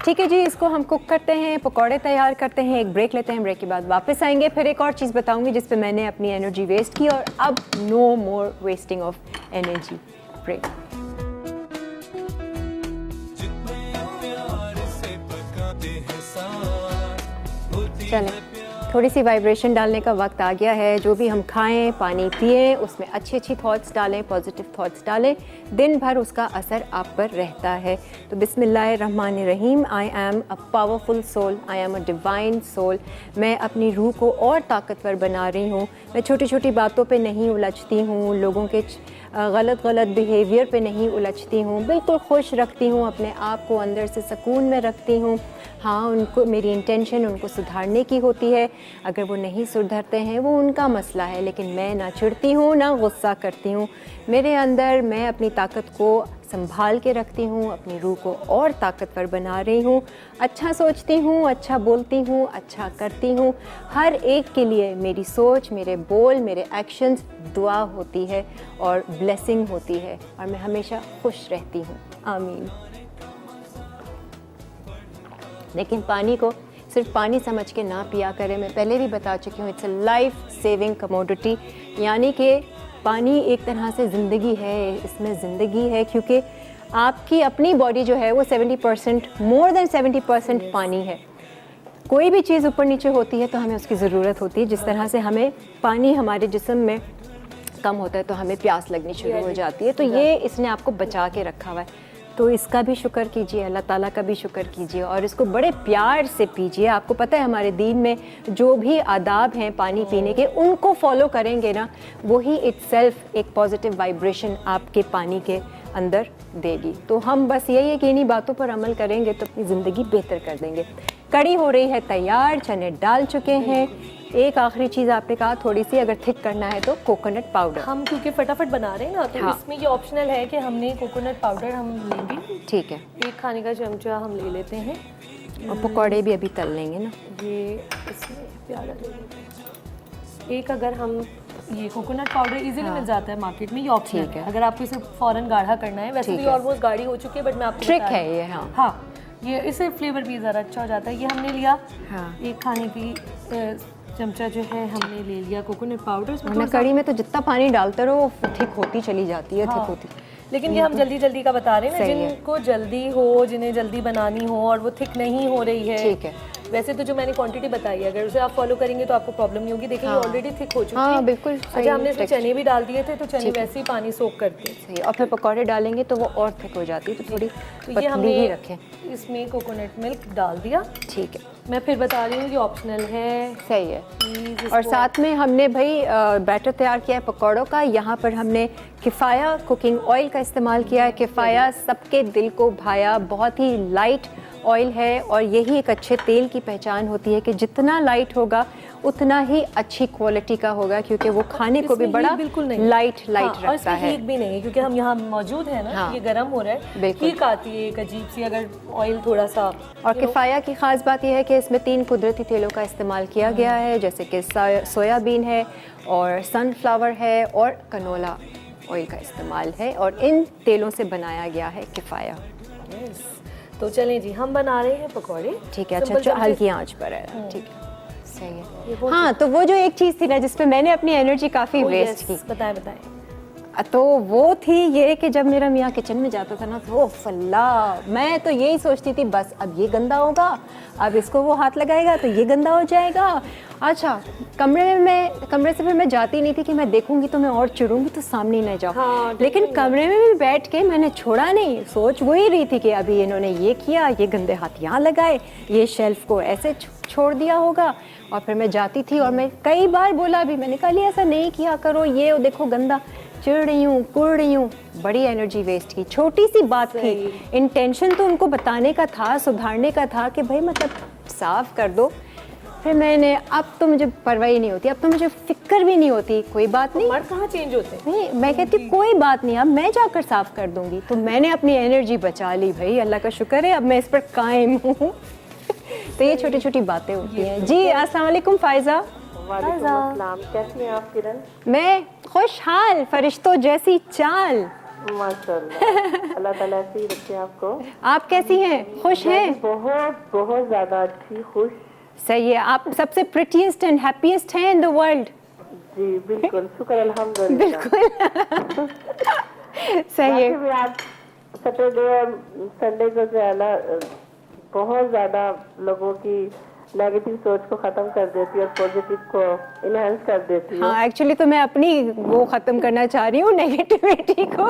ठीक है जी। इसको हम कुक करते हैं, पकौड़े तैयार करते हैं, एक ब्रेक लेते हैं। ब्रेक के बाद वापस आएंगे, फिर एक और चीज़ बताऊंगी जिस पे मैंने अपनी एनर्जी वेस्ट की, और अब no more wasting of energy. Break. जितने प्यार से पकाते हैं साथ होती चलें, थोड़ी सी वाइब्रेशन डालने का वक्त आ गया है। जो भी हम खाएं, पानी पिएं, उसमें अच्छी अच्छी थॉट्स डालें, पॉजिटिव थॉट्स डालें। दिन भर उसका असर आप पर रहता है। तो बिस्मिल्लाहिर्रहमानिर्रहीम। I am a powerful soul, I am a divine soul. मैं अपनी रूह को और ताकतवर बना रही हूँ। मैं छोटी छोटी बातों पे नहीं उलझती हूँ, लोगों के गलत बिहेवियर पे नहीं उलझती हूँ, बिल्कुल खुश रखती हूँ अपने आप को, अंदर से सुकून में रखती हूँ। हाँ, उनको मेरी इंटेंशन उनको सुधारने की होती है। अगर वो नहीं सुधरते हैं वो उनका मसला है, लेकिन मैं ना चिढ़ती हूँ ना गुस्सा करती हूँ। मेरे अंदर मैं अपनी ताकत को संभाल के रखती हूँ, अपनी रूह को और ताकतवर बना रही हूँ। अच्छा सोचती हूँ, अच्छा बोलती हूँ, अच्छा करती हूँ। हर एक के लिए मेरी सोच, मेरे बोल, मेरे एक्शंस दुआ होती है और ब्लेसिंग होती है, और मैं हमेशा खुश रहती हूँ। आमीन। लेकिन पानी को सिर्फ पानी समझ के ना पिया करें। मैं पहले भी बता चुकी हूँ, it's a life saving commodity. यानी कि पानी एक तरह से ज़िंदगी है, इसमें ज़िंदगी है, क्योंकि आपकी अपनी बॉडी जो है वो 70%, मोर देन 70% पानी है। कोई भी चीज़ ऊपर नीचे होती है तो हमें उसकी ज़रूरत होती है। जिस तरह से हमें पानी हमारे जिस्म में कम होता है तो हमें प्यास लगनी शुरू हो जाती है। तो ये इसने आपको बचा के रखा हुआ है, तो इसका भी शुक्र कीजिए, अल्लाह ताला का भी शुक्र कीजिए, और इसको बड़े प्यार से पीजिए। आपको पता है हमारे दीन में जो भी आदाब हैं पानी पीने के, उनको फॉलो करेंगे ना, वही इटसेल्फ एक पॉजिटिव वाइब्रेशन आपके पानी के अंदर देगी। तो हम बस यही है कि इन्हीं बातों पर अमल करेंगे तो अपनी ज़िंदगी बेहतर कर देंगे। कड़ी हो रही है तैयार, चने डाल चुके हैं। एक आखिरी चीज़ आपने कहा, थोड़ी सी अगर थिक करना है तो कोकोनट पाउडर। हम क्योंकि फटाफट बना रहे हैं ना, तो हाँ। इसमें ये ऑप्शनल है कि हमने कोकोनट पाउडर हम लेंगे, ठीक है, 1 खाने का चमचा हम ले लेते हैं। और पकौड़े भी अभी तल लेंगे ना। ये इसमें प्याला ले लेते हैं। एक अगर हम ये कोकोनट पाउडर इजीली मिल जाता है मार्केट में, ये ऑप्शनल ठीक है। है अगर आपको इसे फ़ौरन गाढ़ा करना है। वैसे ठीक तो ये है। ऑलमोस्ट गाढ़ी हो चुकी है, बट मैं आपको ट्रिक बता रही है हूँ। ये। हाँ हाँ, ये इससे फ्लेवर भी ज़रा अच्छा हो जाता है। ये हमने लिया, हाँ। 1 खाने की चमचा जो है हमने ले लिया कोकोनट पाउडर। वरना कड़ी में तो जितना पानी डालते रहो वो थिक होती चली जाती है, थिक होती। लेकिन ये हम जल्दी जल्दी का बता रहे हैं ना, सही है। जिनको जल्दी हो, जिन्हें जल्दी बनानी हो और वो थिक नहीं हो रही है। ठीक है। वैसे तो जो मैंने क्वांटिटी बताई है, अगर उसे आप फॉलो करेंगे तो आपको प्रॉब्लम नहीं होगी। देखिए ये ऑलरेडी थिक हो चुकी है। हाँ, बिल्कुल सही अच्छा, हमने इसमें टेक्सचर। चने भी डाल दिए थे, तो चने वैसे ही पानी सोख करते हैं। सही, और फिर पकौड़े डालेंगे तो वो और थिक हो जाती है, तो थोड़ी तो ये पतली हमने ही रखें। इसमें कोकोनट मिल्क डाल दिया। ठीक है, मैं फिर बता रही हूँ, ये ऑप्शनल है। सही है। प्लीज़ और साथ में हमने भाई बैटर तैयार किया है पकौड़ों का। यहाँ पर हमने किफ़ाया कुकिंग ऑयल का इस्तेमाल किया है। किफ़ाया सबके दिल को भाया, बहुत ही लाइट ऑयल है और यही एक अच्छे तेल की पहचान होती है कि जितना लाइट होगा उतना ही अच्छी क्वालिटी का होगा, क्योंकि वो खाने को भी इसमें बड़ा heat बिल्कुल नहीं लाइट हाँ, और रखता इसमें है। हीट भी नहीं है क्योंकि हम यहाँ मौजूद हैं ना, हाँ, ये गर्म हो रहा है, बिल्कुल। हीट आती है एक अजीब सी अगर ऑयल थोड़ा सा। और किफ़ाया की ख़ास बात यह है कि इसमें 3 कुदरती तेलों का इस्तेमाल किया गया है, जैसे कि सोयाबीन है और सनफ्लावर है और कनोला ऑयल का इस्तेमाल है, और इन तेलों से बनाया गया है किफ़ाया। Yes. तो चलें जी, हम बना रहे हैं पकौड़े। ठीक है, Simple अच्छा simple- हल्की आंच पर है, ठीक है, सही ये है। हो हाँ, तो वो जो एक चीज़ थी ना जिस पे मैंने अपनी एनर्जी काफ़ी Oh, वेस्ट yes. की, बताएं बताएं। तो वो थी ये कि जब मेरा मियाँ किचन में जाता था ना तो वो फल्ला, मैं तो यही सोचती थी बस अब ये गंदा होगा, अब इसको वो हाथ लगाएगा तो ये गंदा हो जाएगा। अच्छा, कमरे से फिर मैं जाती नहीं थी कि मैं देखूंगी तो मैं और चिढ़ूंगी तो सामने ही न जाऊँ। हाँ, लेकिन कमरे में भी बैठ के मैंने छोड़ा नहीं, सोच वही रही थी कि अभी इन्होंने ये किया, ये गंदे हाथ यहाँ लगाए, ये शेल्फ को ऐसे छोड़ दिया होगा। और फिर मैं जाती थी और मैं कई बार बोला भी, मैंने कहा ऐसा नहीं किया करो, ये देखो गंदा, चिढ़ रही हूँ, कुड़ रही हूँ, बड़ी एनर्जी वेस्ट की। छोटी सी बात थी, इंटेंशन तो उनको बताने का था, सुधारने का था कि भाई मतलब साफ कर दो। फिर मैंने, अब तो मुझे परवाह ही नहीं होती, अब तो मुझे फिक्र भी नहीं होती, कोई बात नहीं, मर्द कहाँ चेंज होते हैं? नहीं, मैं कहती हूँ कोई बात नहीं, अब मैं जाकर साफ कर दूंगी। तो मैंने अपनी एनर्जी बचा ली भाई, अल्लाह का शुक्र है, अब मैं इस पर कायम हूँ। तो ये छोटी छोटी बातें होती हैं जी। अस्सलाम वालेकुम फ़ायज़ा। वालेकुम अस्सलाम, कैसी हैं आप किरण? मैं खुशहाल, फरिश्तों जैसी चाल। माशाल्लाह, अल्लाह ताला ऐसे ही रखे आपको। आप कैसी हैं, खुश हैं? बहुत बहुत ज्यादा अच्छी, खुश। सही है, आप सबसे प्रिटीएस्ट एंड हैप्पीएस्ट हैं इन द वर्ल्ड। जी बिल्कुल, शुक्र अल्हम्दुलिल्लाह। बिल्कुल सही है। वैसे भी आप सैटरडे और संडे को जो है ना, बहुत ज्यादा लोगों की नेगेटिव सोच को खत्म कर देती है और पॉजिटिव को इनहेंस कर देती है। हाँ, एक्चुअली तो मैं अपनी वो ख़त्म करना चाह रही हूँ, नेगेटिविटी को।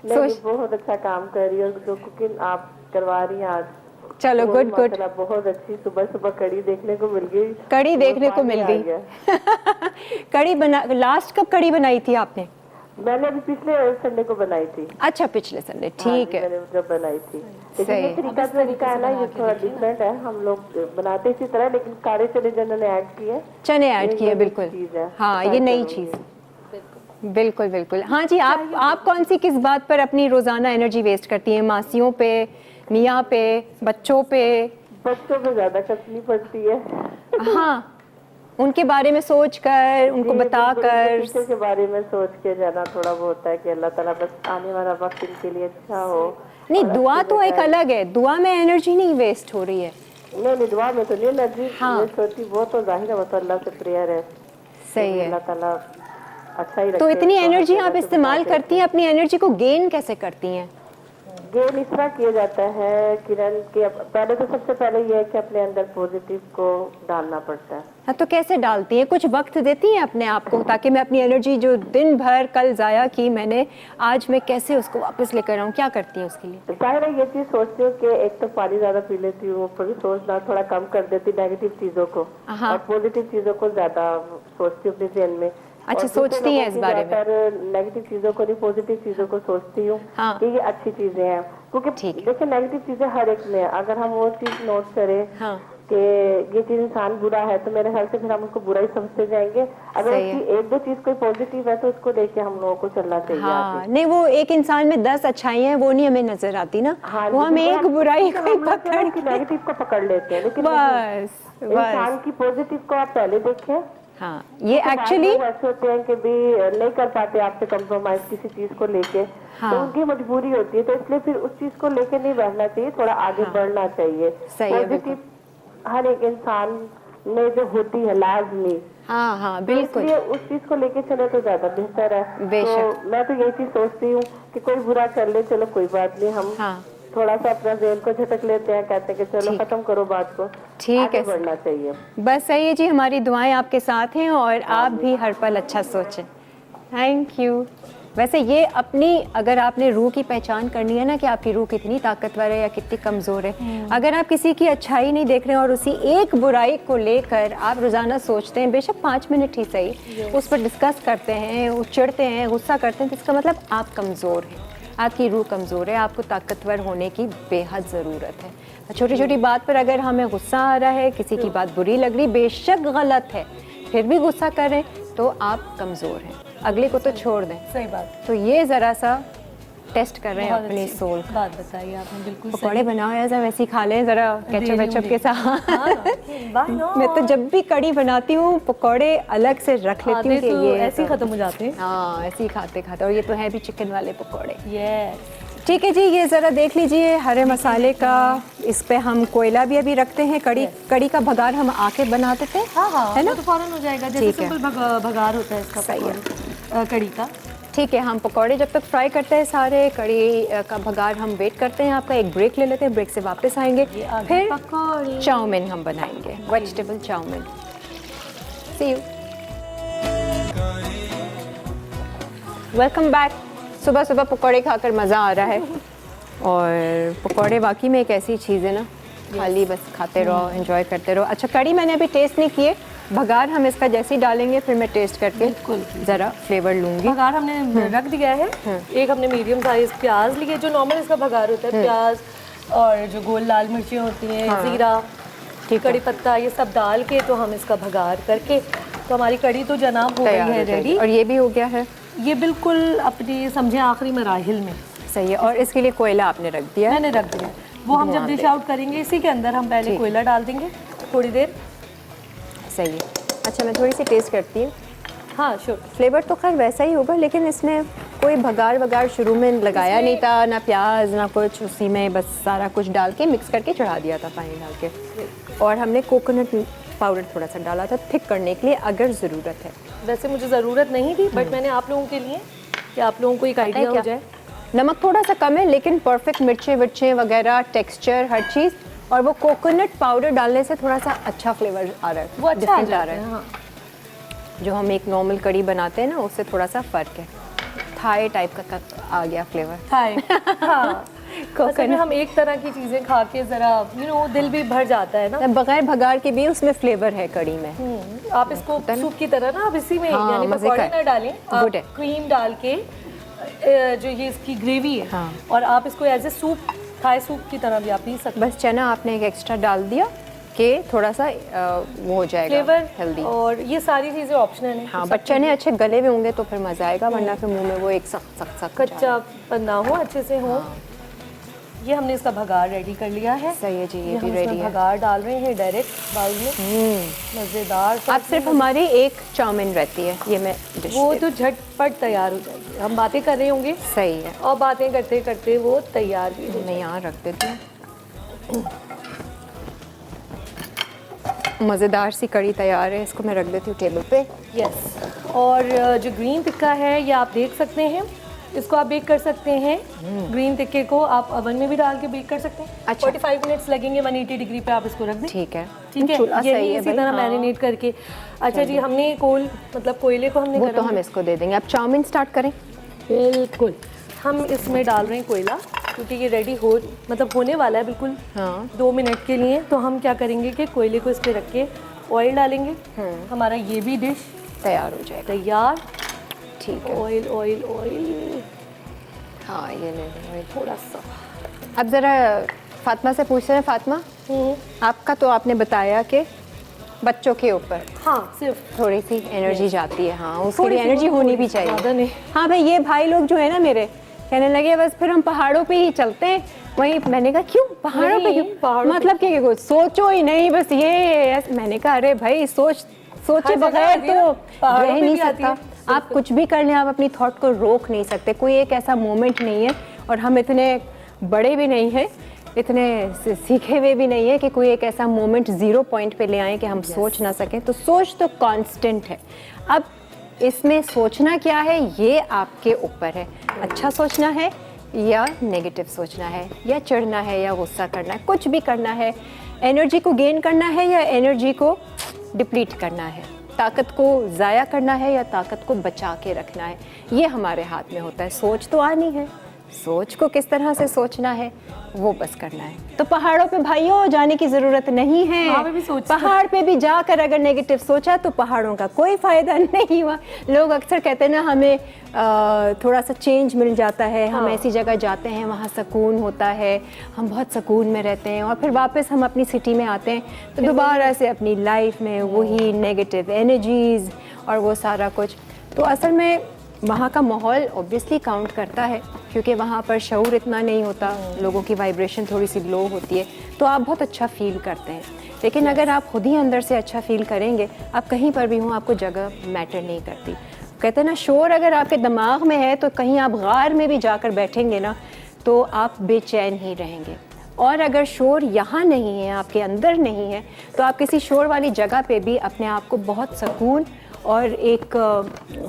नहीं, बहुत अच्छा काम कर रही है, जो कुकिंग आप करवा रही हैं आज। चलो, गुड गुड। माशाल्लाह बहुत अच्छी, सुबह सुबह कड़ी देखने को मिल गई। कड़ी देखने को मिल पानी आ गई। गया। कड़ी बना, लास्ट कब कड़ी बनाई थी आपने? मैंने अभी पिछले संडे को बनाई थी। अच्छा, पिछले संडे, हाँ ठीक जी, है। मैंने जब बनाई थी। लेकिन सही ये है। तरीका जो इनका है ना, ये थोड़ा डिफरेंट है। हम लोग बनाते इसी तरह, लेकिन काले चने जिन्होंने ऐड किए, चने ऐड ये किए, नई बिल्कुल। चीज़ है। हाँ, ये ट्राई नई करूंगी। चीज़, बिल्कुल बिल्कुल। हाँ जी, आप कौन सी किस बात पर अपनी रोज़ाना एनर्जी वेस्ट करती हैं? मासियों पे, मियाँ पे, बच्चों पे? बच्चों पे ज्यादा कसनी पड़ती है। हाँ, उनके बारे में सोच कर, उनको जी, बताकर। बिल्कुल, फ्यूचर के बारे में सोच के जाना थोड़ा बहुत है कि अल्लाह ताला बस आने वाला वक्त इनके लिए अच्छा हो। नहीं, और दुआ अच्छी तो एक जगह- अलग है, दुआ में एनर्जी नहीं वेस्ट हो रही है। नहीं, दुआ में तो नहीं एनर्जी हाँ। वेस्ट होती, वो तो जाहिर है, वो तो अल्लाह से प्रेयर है। सही है। अल्लाह ताला अच्छा ही रखे। तो इतनी इसको, एनर्जी हर आप जगह से इस्तेमाल बचाते करती हैं, अपनी एनर्जी को गेन कैसे करती हैं? गेन इस तरह किया जाता है किरण के, पहले तो सबसे पहले ये है कि अपने अंदर पॉजिटिव को डालना पड़ता है। हाँ, तो कैसे डालती हैं? कुछ वक्त देती हैं अपने आप को, ताकि मैं अपनी एनर्जी जो दिन भर कल ज़ाया की मैंने, आज मैं कैसे उसको वापस लेकर आऊँ? क्या करती हैं उसके लिए? जाहिर है ये चीज सोचती हूँ कि एक तो पानी ज्यादा पी लेती हूँ, ऊपर भी सोचना थोड़ा कम कर देती नेगेटिव चीजों को, हाँ। और पॉजिटिव चीजों को ज्यादा सोचती हूँ अपने ज़हन में। अच्छा, और सोचती दूसरे हैं लोगों इस की बारे में? ज्यादातर नेगेटिव चीजों को नहीं, पॉजिटिव चीजों को सोचती हूँ हाँ। कि ये अच्छी चीजें हैं। क्योंकि ठीक है। देखिए नेगेटिव चीजें हर एक में है, अगर हम वो चीज नोट करें हाँ। कि ये चीज इंसान बुरा है, तो मेरे ख्याल से फिर हम उसको बुरा ही समझते जाएंगे। अगर सही है। उसकी एक दो चीज कोई पॉजिटिव है तो उसको लेके हम लोगों को चलना चाहिए हाँ, आगे। नहीं, वो एक इंसान में 10 अच्छाइयाँ हैं, वो नहीं हमें नजर आती ना। हाँ, वो हम लेकिन एक बुराई को ही पकड़ नेगेटिव को पकड़ लेते हैं, लेकिन बस इंसान बस। की पॉजिटिव को आप पहले देखें। हाँ, ये तो एक्चुअली, बाद में ऐसे होते हैं कि भी नहीं कर पाते आपसे कंप्रोमाइज किसी चीज को लेके, हाँ। तो उनकी मजबूरी होती है, तो इसलिए फिर उस चीज को लेके नहीं बढ़ना चाहिए, थोड़ा आगे बढ़ना चाहिए। सही है, पॉजिटिव हर एक इंसान में जो होती है लाजमी, हाँ हाँ, बिल्कुल। इसलिए उस चीज को लेके चले तो ज्यादा बेहतर है। बेशक। तो मैं तो यही चीज सोचती हूँ कि कोई बुरा कर ले, चलो कोई बात नहीं, हम हाँ, थोड़ा सा अपना ज़हन को झटक लेते हैं, कहते हैं कि चलो ठीक। खत्म करो बात को, ठीक आगे है। बढ़ना चाहिए। बस सही है जी, हमारी दुआएं आपके साथ हैं और आप भी हर पल अच्छा सोचें। Thank you. वैसे ये अपनी, अगर आपने रूह की पहचान करनी है ना कि आपकी रूह कितनी ताकतवर है या कितनी कमज़ोर है, अगर आप किसी की अच्छाई नहीं देख रहे हैं और उसी एक बुराई को लेकर आप रोज़ाना सोचते हैं, बेशक 5 मिनट ही सही, उस पर डिस्कस करते हैं, चिढ़ते हैं, गुस्सा करते हैं, तो इसका मतलब आप कमज़ोर हैं। आपकी रूह कमज़ोर है, आपको ताकतवर होने की बेहद ज़रूरत है। छोटी छोटी बात पर अगर हमें गुस्सा आ रहा है, किसी की बात बुरी लग रही, बेशक गलत है, फिर भी गुस्सा करें तो आप कमज़ोर हैं, अगले को तो छोड़ दें। सही बात। तो ये ज़रा सा टेस्ट कर रहे हैं बहुत अपनी अच्छी सोल। बात बताइए आपने, बिल्कुल पकौड़े बनाओ ऐसा वैसे ही खा लें ज़रा केचप वेचप के साथ। मैं तो जब भी कड़ी बनाती हूँ पकौड़े अलग से रख लेती हूँ कि तो ये ऐसे ही खत्म हो जाते हैं। हाँ ऐसे ही खाते खाते, और ये तो है भी चिकन वाले पकौड़े। यस, ठीक है जी, ये ज़रा देख लीजिए हरे मसाले का, इस पे हम कोयला भी अभी रखते हैं। कड़ी का भगार हम आके बना देते हैं, हाँ है ना? वो तो फौरन हो जाएगा, जैसे ठीक है। सिंपल भगार होता है इसका सही है। पकौड़े, कड़ी का। ठीक है, हम पकौड़े जब तक फ्राई करते हैं सारे, कड़ी का भगार हम वेट करते हैं आपका। एक ब्रेक ले लेते हैं, ब्रेक से वापस आएंगे, फिर पकौड़े चाउमीन हम बनाएंगे, vegetable chow mein. See you. Welcome back. सुबह सुबह पकौड़े खाकर मज़ा आ रहा है, और पकौड़े वाकई में एक ऐसी चीज़ है ना, खाली बस खाते रहो, एंजॉय करते रहो। अच्छा, कड़ी मैंने अभी टेस्ट नहीं किए, भगार हम इसका जैसे ही डालेंगे फिर मैं टेस्ट करके ज़रा फ्लेवर लूँगी। भगार हमने रख दिया है। एक हमने मीडियम साइज प्याज लिए, जो नॉर्मल इसका भगार होता है, प्याज और जो गोल लाल मिर्ची होती हैं, ज़ीरा, कड़ी पत्ता, ये सब डाल के तो हम इसका भगार करके, तो हमारी कड़ी तो जनाब हो गई है रेडी। और ये भी हो गया है, ये बिल्कुल अपनी समझे आखिरी मराहिल में। सही है। और इसके लिए कोयला आपने रख दिया है? मैंने रख दिया है, वो हम जब डिश आउट करेंगे इसी के अंदर हम पहले कोयला डाल देंगे थोड़ी देर। सही है। अच्छा, मैं थोड़ी सी टेस्ट करती हूँ। हाँ श्योर। फ्लेवर तो खैर वैसा ही होगा, लेकिन इसमें कोई भगार वगार शुरू में लगाया नहीं था, ना प्याज ना कुछ, उसी में बस सारा कुछ डाल के मिक्स करके चढ़ा दिया था पानी डाल के। और हमने कोकोनट पाउडर थोड़ा सा डाला था थिक करने के लिए, अगर ज़रूरत है। वैसे मुझे ज़रूरत नहीं थी, बट मैंने आप लोगों के लिए, कि आप लोगों को एक आइडिया हो जाए। नमक थोड़ा सा कम है, लेकिन परफेक्ट मिर्चें विर्चें वगैरह, टेक्सचर, हर चीज़, और वो कोकोनट पाउडर डालने से थोड़ा सा अच्छा फ्लेवर आ रहा है, वो अच्छा डिफरेंट आ आ रहा है। हाँ। जो हम एक नॉर्मल कड़ी बनाते हैं ना, उससे थोड़ा सा फ़र्क है। थाई टाइप का आ गया फ्लेवर। थाई, हाँ। असल में हम एक तरह की चीज़ें खा के ज़रा दिल भी भर जाता है ना। बगैर भगार के भी उसमें फ्लेवर है कड़ी में। आप इसको सूप की तरह ना, आप इसी में हाँ, यानी मज़े पकौड़े का ना डालें, आप गुड है। क्रीम डाल के जो ये इसकी ग्रेवी है, हाँ। और आप इसको as a soup, Thai soup की तरह भी आप पी सकते हैं। बस चना आपने एक एक्स्ट्रा डाल दिया कि थोड़ा सा वो हो जाएगा फ्लेवर हेल्दी। और ये सारी चीज़ें ऑप्शनल हैं। हाँ, बट चने अच्छे गले हुए होंगे तो फिर मज़ा आएगा, वरना फिर मुंह में वो एक सख्त सख्त सख्त कच्चा पन्ना हो, अच्छे से हो। ये हमने इसका भगार रेडी कर लिया है। सही है जी, ये हम भी रेडी इसमें है। भगार डाल रहे हैं डायरेक्ट बाउल में, मज़ेदार। अब सिर्फ हमारी एक चाउमीन रहती है, ये मैं डिश वो तो झटपट तैयार हो जाएगी। हम बातें कर रहे होंगे सही है। और बातें करते करते वो तैयार भी हो मैं यहाँ रख देती हूँ। मज़ेदार सी कड़ी तैयार है, इसको मैं रख देती हूँ टेबल पे। यस। और जो ग्रीन टिक्का है ये आप देख सकते हैं, इसको आप बेक कर सकते हैं। ग्रीन टिक्के को आप ओवन में भी डाल के बेक कर सकते हैं। अच्छा। 45 मिनट्स लगेंगे, 180 डिग्री पे आप इसको रख दें। ठीक है, ठीक है, चूल्हा सही यही है इसी भाई, तरह हाँ। मैरिनेट करके। अच्छा जी, हमने कोयले को हमने वो तो गरम, हम इसको दे देंगे। अब चाउमीन स्टार्ट करें। बिल्कुल हम इसमें डाल रहे हैं कोयला, क्योंकि ये रेडी होने वाला है बिल्कुल। हाँ। 2 मिनट के लिए। तो हम क्या करेंगे कि कोयले को इस पे रख के ऑयल डालेंगे। हमारा ये भी डिश तैयार हो जाएगा। तैयार। ठीक है। ऑयल ऑयल ऑयल हाँ, ये ले लेंगे थोड़ा सा। अब ज़रा फातिमा से पूछते हैं। फातिमा, आपका तो आपने बताया कि बच्चों के ऊपर हाँ, सिर्फ थोड़ी सी एनर्जी जाती है। हाँ, उसके थोड़ी लिए सी, एनर्जी थोड़ी होनी सी, भी चाहिए। ज़्यादा नहीं। हाँ भाई, ये भाई लोग जो है ना मेरे, कहने लगे बस फिर हम पहाड़ों पे ही चलते हैं। वहीं मैंने कहा क्यों पहाड़ों पे, नहीं, क्यों पहाड़ों पे मतलब कि कुछ सोचो ही नहीं, बस ये मैंने कहा अरे भाई सोचे हर जगह बगैर आती है तो ना, पहाड़ों रह पे नहीं भी आती है। सकता। आप कुछ भी कर लें, आप अपनी थॉट को रोक नहीं सकते। कोई एक ऐसा मोमेंट नहीं है, और हम इतने बड़े भी नहीं हैं, इतने सीखे हुए भी नहीं है कि कोई एक ऐसा मोमेंट ज़ीरो पॉइंट पे ले आए कि हम सोच ना सकें। तो सोच तो कांस्टेंट है। अब इसमें सोचना क्या है ये आपके ऊपर है। अच्छा सोचना है या नेगेटिव सोचना है, या चिढ़ना है या गुस्सा करना है, कुछ भी करना है। एनर्जी को गेन करना है या एनर्जी को डिप्लीट करना है, ताकत को ज़ाया करना है या ताकत को बचा के रखना है, ये हमारे हाथ में होता है। सोच तो आनी है, सोच को किस तरह से सोचना है वो बस करना है। तो पहाड़ों पे भाइयों जाने की ज़रूरत नहीं है। वहाँ पे भी सोच पहाड़ पे भी जाकर अगर नेगेटिव सोचा तो पहाड़ों का कोई फ़ायदा नहीं हुआ। लोग अक्सर कहते हैं ना हमें थोड़ा सा चेंज मिल जाता है, हम ऐसी जगह जाते हैं वहाँ सुकून होता है, हम बहुत सुकून में रहते हैं और फिर वापस हम अपनी सिटी में आते हैं तो दोबारा से अपनी लाइफ में वही नेगेटिव एनर्जीज़ और वो सारा कुछ। तो असल में वहाँ का माहौल ऑब्वियसली काउंट करता है क्योंकि वहाँ पर शऊर इतना नहीं होता, लोगों की वाइब्रेशन थोड़ी सी लो होती है, तो आप बहुत अच्छा फील करते हैं। लेकिन अगर आप खुद ही अंदर से अच्छा फील करेंगे, आप कहीं पर भी हों आपको जगह मैटर नहीं करती। कहते हैं ना शोर अगर आपके दिमाग में है तो कहीं आप गार में भी जाकर बैठेंगे ना तो आप बेचैन ही रहेंगे। और अगर शोर यहाँ नहीं है, आपके अंदर नहीं है, तो आप किसी शोर वाली जगह पे भी अपने आप को बहुत सुकून और एक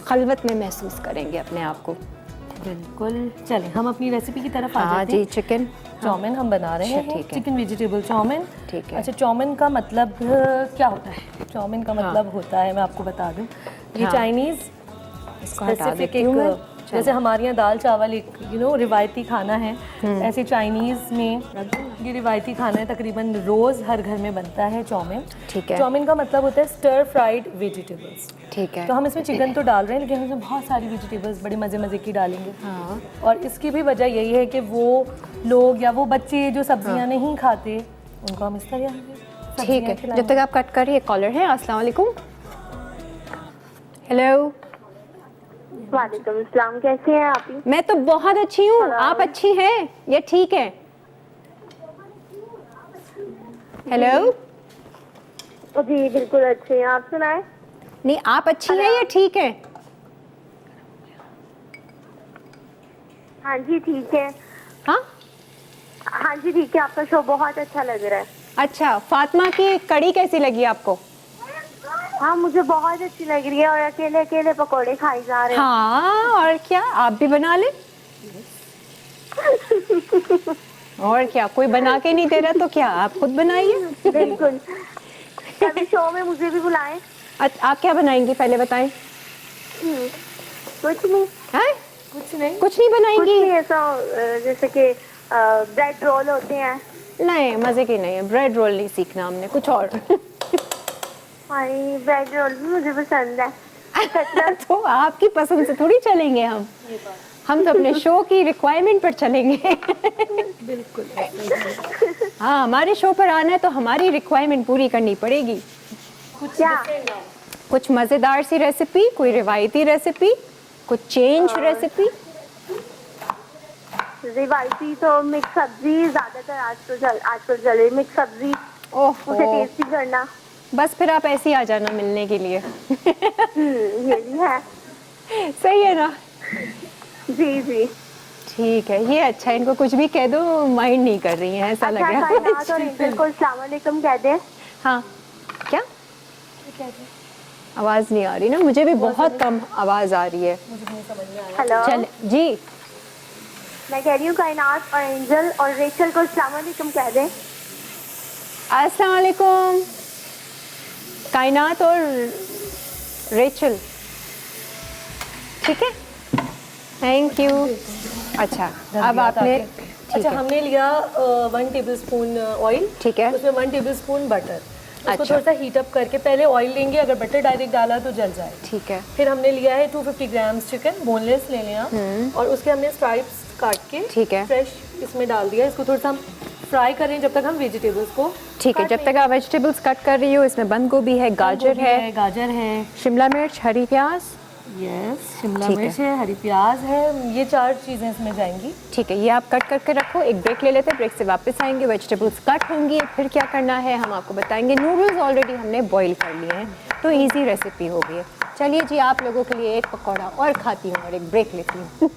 खलवत में महसूस करेंगे अपने आप को। बिल्कुल। चलें हम अपनी रेसिपी की तरफ आ हाँ जाते हैं। जी, चिकन चाउमीन हम बना रहे अच्छा, हैं, ठीक है। Chicken vegetable chow mein. ठीक है। अच्छा, चाउमीन का मतलब क्या होता है? चाउमीन का मतलब होता है, मैं आपको बता दूं, ये हाँ। चाइनीज़ इसको हटा स्पेसिफिक देती हूँ मैं। एक, जैसे हमारे यहाँ दाल चावल एक रिवायती खाना है, ऐसे चाइनीज़ में ये रिवायती खाना है, तकरीबन रोज़ हर घर में बनता है चाउमीन। ठीक है। चाउमीन का मतलब होता है स्टर फ्राइड वेजिटेबल्स। ठीक है। तो हम इसमें चिकन तो डाल रहे हैं लेकिन इसमें बहुत सारी वेजिटेबल्स बड़े मज़े मज़े की डालेंगे। हाँ। और इसकी भी वजह यही है कि वो लोग या वो बच्चे जो सब्जियां नहीं खाते उनको हम इस तरह ठीक सब्जियां है, खिलाएं। जब तक आप कट करिए। कॉलर है, अस्सलाम वालेकुम। हेलो। वालेकुम अस्सलाम, कैसे हैं आप? मैं तो बहुत अच्छी हूँ, आप अच्छी हैं? ये ठीक है। हेलो। जी बिल्कुल अच्छे हैं, आप सुनाएं? नहीं, आप अच्छी हैं या ठीक है? हाँ जी ठीक है। हाँ हाँ जी ठीक है, आपका शो बहुत अच्छा लग रहा है। अच्छा, फातिमा की कड़ी कैसी लगी आपको? हाँ मुझे बहुत अच्छी लग रही है और अकेले अकेले पकोड़े खाई जा रहे हैं। हाँ, और क्या, आप भी बना ले। और क्या, कोई बना के नहीं दे रहा तो क्या, आप खुद बनाइए। बिल्कुल। कभी शो में मुझे भी बुलाएं। आप क्या बनाएंगी पहले बताएं। कुछ नहीं। हैं? कुछ नहीं। कुछ नहीं कुछ बनाएंगी? नहीं ऐसा जैसे कि ब्रेड रोल होते हैं। नहीं, मजे की नहीं है, ब्रेड रोल नहीं सीखना हमने, कुछ और। भाई ब्रेड रोल भी मुझे पसंद है। तो आपकी पसंद से थोड़ी चलेंगे हम तो अपने शो की रिक्वायरमेंट पर चलेंगे। बिल्कुल। हाँ, हमारे शो पर आना है तो हमारी रिक्वायरमेंट पूरी करनी पड़ेगी। क्या? कुछ मज़ेदार सी रेसिपी, कोई रिवायती रेसिपी, कुछ चेंज रेसिपी। रिवायती तो मिक्स सब्जी ज्यादातर आजकल चले, मिक्स सब्जी ओह, उसे टेस्टी करना। बस फिर आप ऐसे ही आ जाना मिलने के लिए। ये भी है। सही है ना? जी जी। ठीक है, ये अच्छा है, इनको कुछ भी कह दो माइंड नहीं कर रही हैं, ऐसा लग अच्छा रहा कायनात और एंजल को अस्सलाम वालेकुम कह दे। हाँ, क्या आवाज़ नहीं आ रही ना, मुझे भी बहुत कम आवाज़ आ रही है। हेलो, चल जी, मैं कह रही हूँ कायनात और एंजल और रेचल को अस्सलाम वालेकुम कह दे। अस्सलाम वालेकुम कायनात और रेचल। ठीक है, थैंक यू। अच्छा, अब आपने, अच्छा, हमने लिया 1 टेबलस्पून ऑयल। ठीक है। उसमें 1 टेबलस्पून बटर। उसको अच्छा। थोड़ा सा हीट अप करके पहले ऑयल लेंगे, अगर बटर डायरेक्ट डाला तो जल जाए। ठीक है। फिर हमने लिया है 250 ग्राम्स चिकन, बोनलेस ले लिया और उसके हमने स्ट्राइप्स काट के ठीक है। फ्रेश इसमें डाल दिया। इसको थोड़ा सा हम फ्राई करें जब तक हम वेजिटेबल्स को। ठीक है, जब तक आप वेजिटेबल्स कट कर रही हो, इसमें बंद गोभी है, गाजर है, गाजर है, शिमला मिर्च, हरी प्याज। यस, शिमला ठीक है। मिर्च है, हरी प्याज है, ये 4 चीज़ें इसमें जाएंगी। ठीक है, ये आप कट करके रखो, एक ब्रेक ले लेते हैं, ब्रेक से वापस आएंगे, वेजिटेबल्स कट होंगी, फिर क्या करना है हम आपको बताएंगे। नूडल्स ऑलरेडी हमने बॉईल कर लिए हैं, तो इजी रेसिपी हो गई है। चलिए जी, आप लोगों के लिए एक पकौड़ा और खाती हूँ और एक ब्रेक लेती हूँ।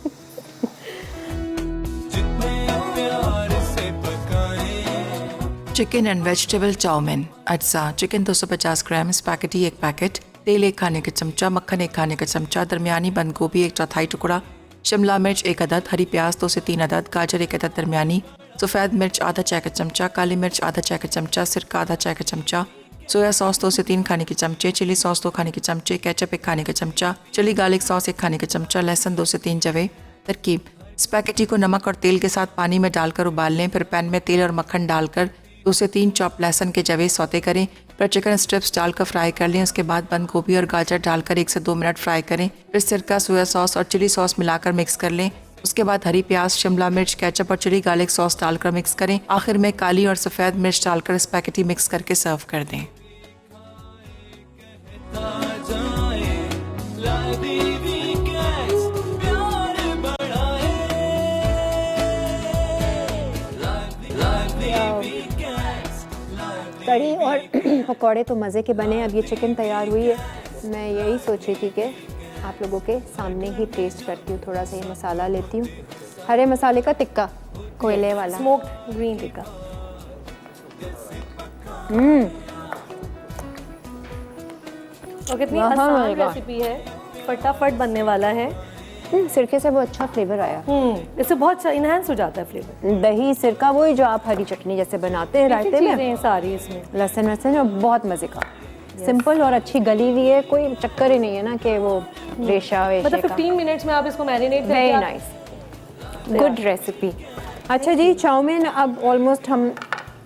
जितने प्यार से पकाए चिकन एंड वेजिटेबल चाउमीन। अज्जा चिकन 250 ग्राम, स्पैगेटी 1 पैकेट, तेल 1 खाने का चमचा, मक्खन 1 खाने का चमचा, दरमियानी बंद गोभी 1/4 टुकड़ा, शिमला मिर्च 1 अदद, हरी प्याज 2 से 3 अदद, गाजर 1 अदद दरमियानी, सफ़ेद मिर्च आधा चाय का चमचा, काली मिर्च आधा चाय का चमचा, सिरका आधा चाय का चमचा, सोया सॉस 2 से 3 खाने के चमचे, चिली सॉस 2 खाने के चमचे, केचप 1 खाने का चमचा, चिली गार्लिक सॉस 1 खाने का चमचा, लहसुन 2 से 3 जवे। तरकीब: स्पैगेटी को नमक और तेल के साथ पानी में डालकर उबाल लें। फिर पैन में तेल और मक्खन डालकर 2 से 3 चॉप लहसुन के जवे सौते करें। फिर चिकन स्ट्रिप्स डालकर फ्राई कर लें। उसके बाद बंद गोभी और गाजर डालकर 1 से 2 मिनट फ्राई करें। फिर सिरका, सोया सॉस और चिली सॉस मिलाकर मिक्स कर लें। उसके बाद हरी प्याज, शिमला मिर्च, केचप और चिली गार्लिक सॉस डालकर मिक्स करें। आखिर में काली और सफ़ेद मिर्च डालकर स्पैगेटी मिक्स करके सर्व कर दें। कड़ी और पकौड़े तो मज़े के बने। अब ये चिकन तैयार हुई है। मैं यही सोच रही थी कि आप लोगों के सामने ही टेस्ट करती हूँ। थोड़ा सा ये मसाला लेती हूँ, हरे मसाले का टिक्का, कोयले वाला, स्मोक्ड ग्रीन टिक्का। और कितनी वाह, आसान वाह। रेसिपी है, फटाफट बनने वाला है। सिरके से वो अच्छा फ्लेवर आया। इससे बहुत अच्छा इनहेंस हो जाता है फ्लेवर। दही, सिरका, वही जो आप हरी चटनी जैसे बनाते हैं रायते में, चीजें हैं सारी इसमें। लहसुन वहसुन, और बहुत मज़े का। सिंपल और अच्छी गली हुई है, कोई चक्कर ही नहीं है ना कि वो रेशा वेशे मतलब का। 15 मिनट्स में आप इसको मैरिनेट करके वेरी आप- नाइस, गुड रेसिपी। अच्छा जी, चाउमीन अब ऑलमोस्ट हम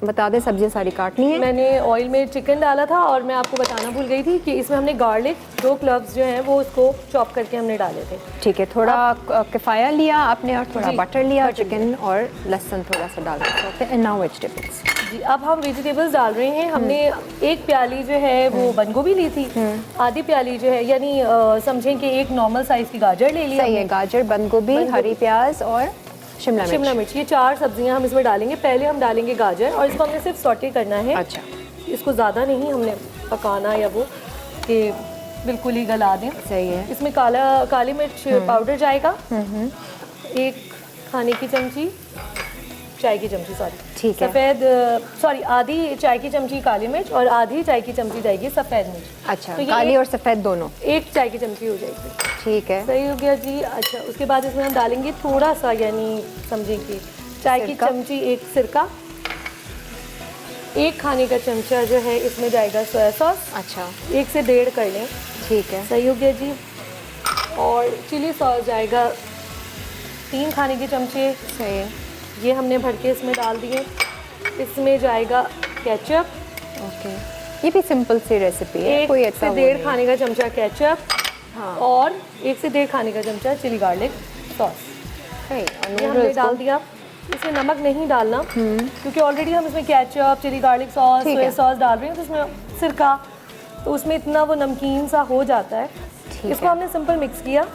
बता दें, सब्जियां सारी काटनी है। मैंने ऑयल में चिकन डाला था और मैं आपको बताना भूल गई थी कि इसमें हमने गार्लिक 2 क्लव्स जो हैं वो उसको चॉप करके हमने डाले थे। ठीक है, थोड़ा किफ़ाया लिया आपने और थोड़ा जी, बटर लिया, बटर चिकन और लहसुन थोड़ा सा डाल सकते हैं। And now vegetables. जी, अब हम वेजिटेबल्स डाल रहे हैं। हमने 1 प्याली जो है वो बंद गोभी ली थी, आधी प्याली जो है यानी समझें कि 1 नॉर्मल साइज़ की गाजर ले ली सही है, हमने। गाजर, बंद गोभी, हरी प्याज और शिमला शिमला मिर्च, ये 4 सब्जियां हम इसमें डालेंगे। पहले हम डालेंगे गाजर और इसको हमने सिर्फ सॉटे करना है। अच्छा, इसको ज़्यादा नहीं हमने पकाना या वो कि बिल्कुल ही गला दें। सही है। इसमें काली मिर्च पाउडर जाएगा, 1 खाने की चमची, चाय की चमची ठीक है। सफ़ेद आधी चाय की चमची काली मिर्च और आधी चाय की चमची जाएगी सफ़ेद मिर्च। अच्छा, तो ये काली और सफ़ेद दोनों। 1 चाय की चमची हो जाएगी। ठीक है, सही हो गया जी। अच्छा, उसके बाद इसमें हम डालेंगे थोड़ा सा, यानी समझें कि चाय की सिरका। चमची 1 सिरका, 1 खाने का चमचा जो है इसमें जाएगा सोया सॉस, अच्छा, 1 से 1.5 कर लें। ठीक है, सही हो गया जी। और चिली सॉस जाएगा 3 खाने के चमचे, सही है, ये हमने भर के इसमें डाल दिए। इसमें जाएगा केचप, ओके। ये भी सिंपल सी रेसिपी है, 1 कोई से अच्छा वो 1.5 नहीं। खाने का चमचा केचप, हाँ, और 1 से 1.5 खाने का चमचा चिली गार्लिक सॉस। सही। और ये हमने नूडल्स डाल को दिया। इसमें नमक नहीं डालना क्योंकि ऑलरेडी हम इसमें केचप, चिली गार्लिक सॉस, ठीक सोया है। सॉस डाल रहे हैं, तो इसमें सिरका, तो उसमें इतना वो नमकीन सा हो जाता है। इसको है। हमने सिंपल मिक्स किया।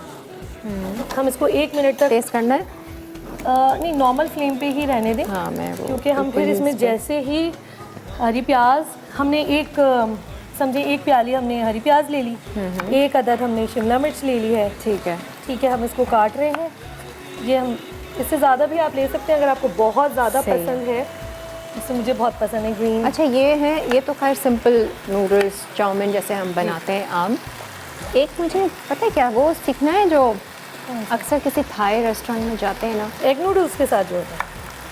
हम इसको 1 मिनट तक टेस्ट करना है। नहीं, नॉर्मल फ्लेम पे ही रहने दें। हाँ, मैं वो क्योंकि हम बिल्कुल फिर ही इसमें इस पे- जैसे ही हरी प्याज हमने समझे 1 प्याली हमने हरी प्याज ले ली, 1 अदद हमने शिमला मिर्च ले ली है। ठीक है, ठीक है, हम इसको काट रहे हैं। ये हम इससे ज़्यादा भी आप ले सकते हैं अगर आपको बहुत ज़्यादा सही है। पसंद है। इससे मुझे बहुत पसंद है ग्रीन। अच्छा, ये है, ये तो खैर सिंपल नूडल्स चाउमीन जैसे हम बनाते हैं आम। एक मुझे पता है क्या वो सीखना है, जो अक्सर किसी थाई रेस्टोरेंट में जाते हैं ना, एग नूडल्स के साथ जो होता है,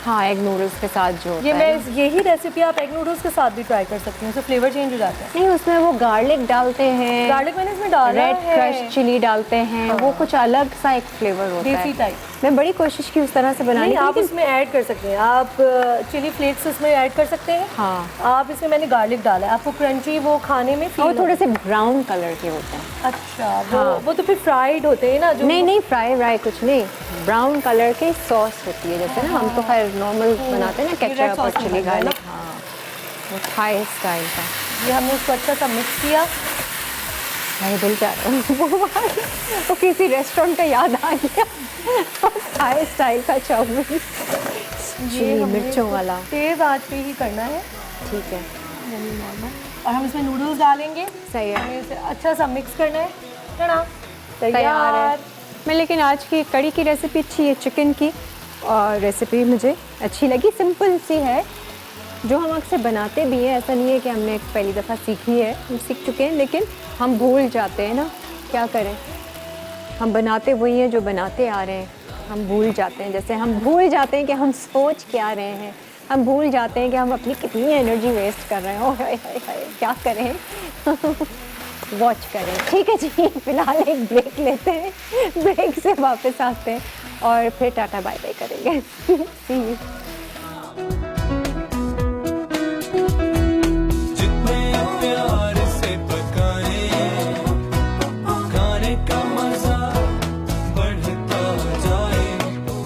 हाँ, एग नूडल्स के साथ जो होता ये है। यही रेसिपी आप एग नूडल्स के साथ भी ट्राई कर सकती हैं, उससे फ्लेवर चेंज हो जाता है। नहीं, उसमें वो गार्लिक डालते हैं, गार्लिक मैंने इसमें डाला रेड है, क्रश चिली डालते हैं, वो कुछ अलग सा एक फ्लेवर होता देसी है। टाइप। मैं बड़ी कोशिश की उस तरह से बनाने नहीं, की, आप लेकिन इसमें ऐड कर सकते हैं, आप चिली फ्लेक्स इसमें ऐड कर सकते हैं। हाँ, आप इसमें मैंने गार्लिक डाला है, आपको क्रंची वो खाने में वो फील थोड़े से ब्राउन कलर के होते हैं। अच्छा, हाँ। वो तो फिर फ्राइड होते हैं ना जो। नहीं, फ्राई कुछ नहीं, ब्राउन कलर के सॉस होती है जैसे ना, हम तो खैर नॉर्मल बनाते हैं ना, ये red केचप और sauce में चिली बनता है ना? गार्लिक। हाँ, वो थाई स्टाइल का। ये हमने उसको अच्छा सा मिक्स किया। मेरे दिल जा रहा है वो किसी रेस्टोरेंट का याद आ गया, थाई स्टाइल का चाउमीन, चिली हमने मिर्चों इसको वाला। तेज आंच पे ही करना है। ठीक है, और हम इसमें नूडल्स डालेंगे। सही है, हमें इसे अच्छा सा मिक्स करना है। चना तैयार है। तैयार। मैं लेकिन आज की कड़ी की रेसिपी अच्छी है, चिकन की, और रेसिपी मुझे अच्छी लगी, सिंपल सी है, जो हम अक्सर बनाते भी हैं। ऐसा नहीं है कि हमने पहली दफ़ा सीखी है, हम सीख चुके हैं, लेकिन हम भूल जाते हैं ना, क्या करें, हम बनाते वही हैं जो बनाते आ रहे हैं, हम भूल जाते हैं। जैसे हम भूल जाते हैं कि हम सोच क्या रहे हैं, हम भूल जाते हैं कि हम अपनी कितनी एनर्जी वेस्ट कर रहे हैं। ओह हाय हाय हाय, क्या करें वॉच करें। ठीक है जी, फिलहाल एक ब्रेक लेते हैं, ब्रेक से वापस आते हैं और फिर टाटा बाय बाय करेंगे। See you. जितने प्यार से पकाए खाने का मजा बढ़ता जाए,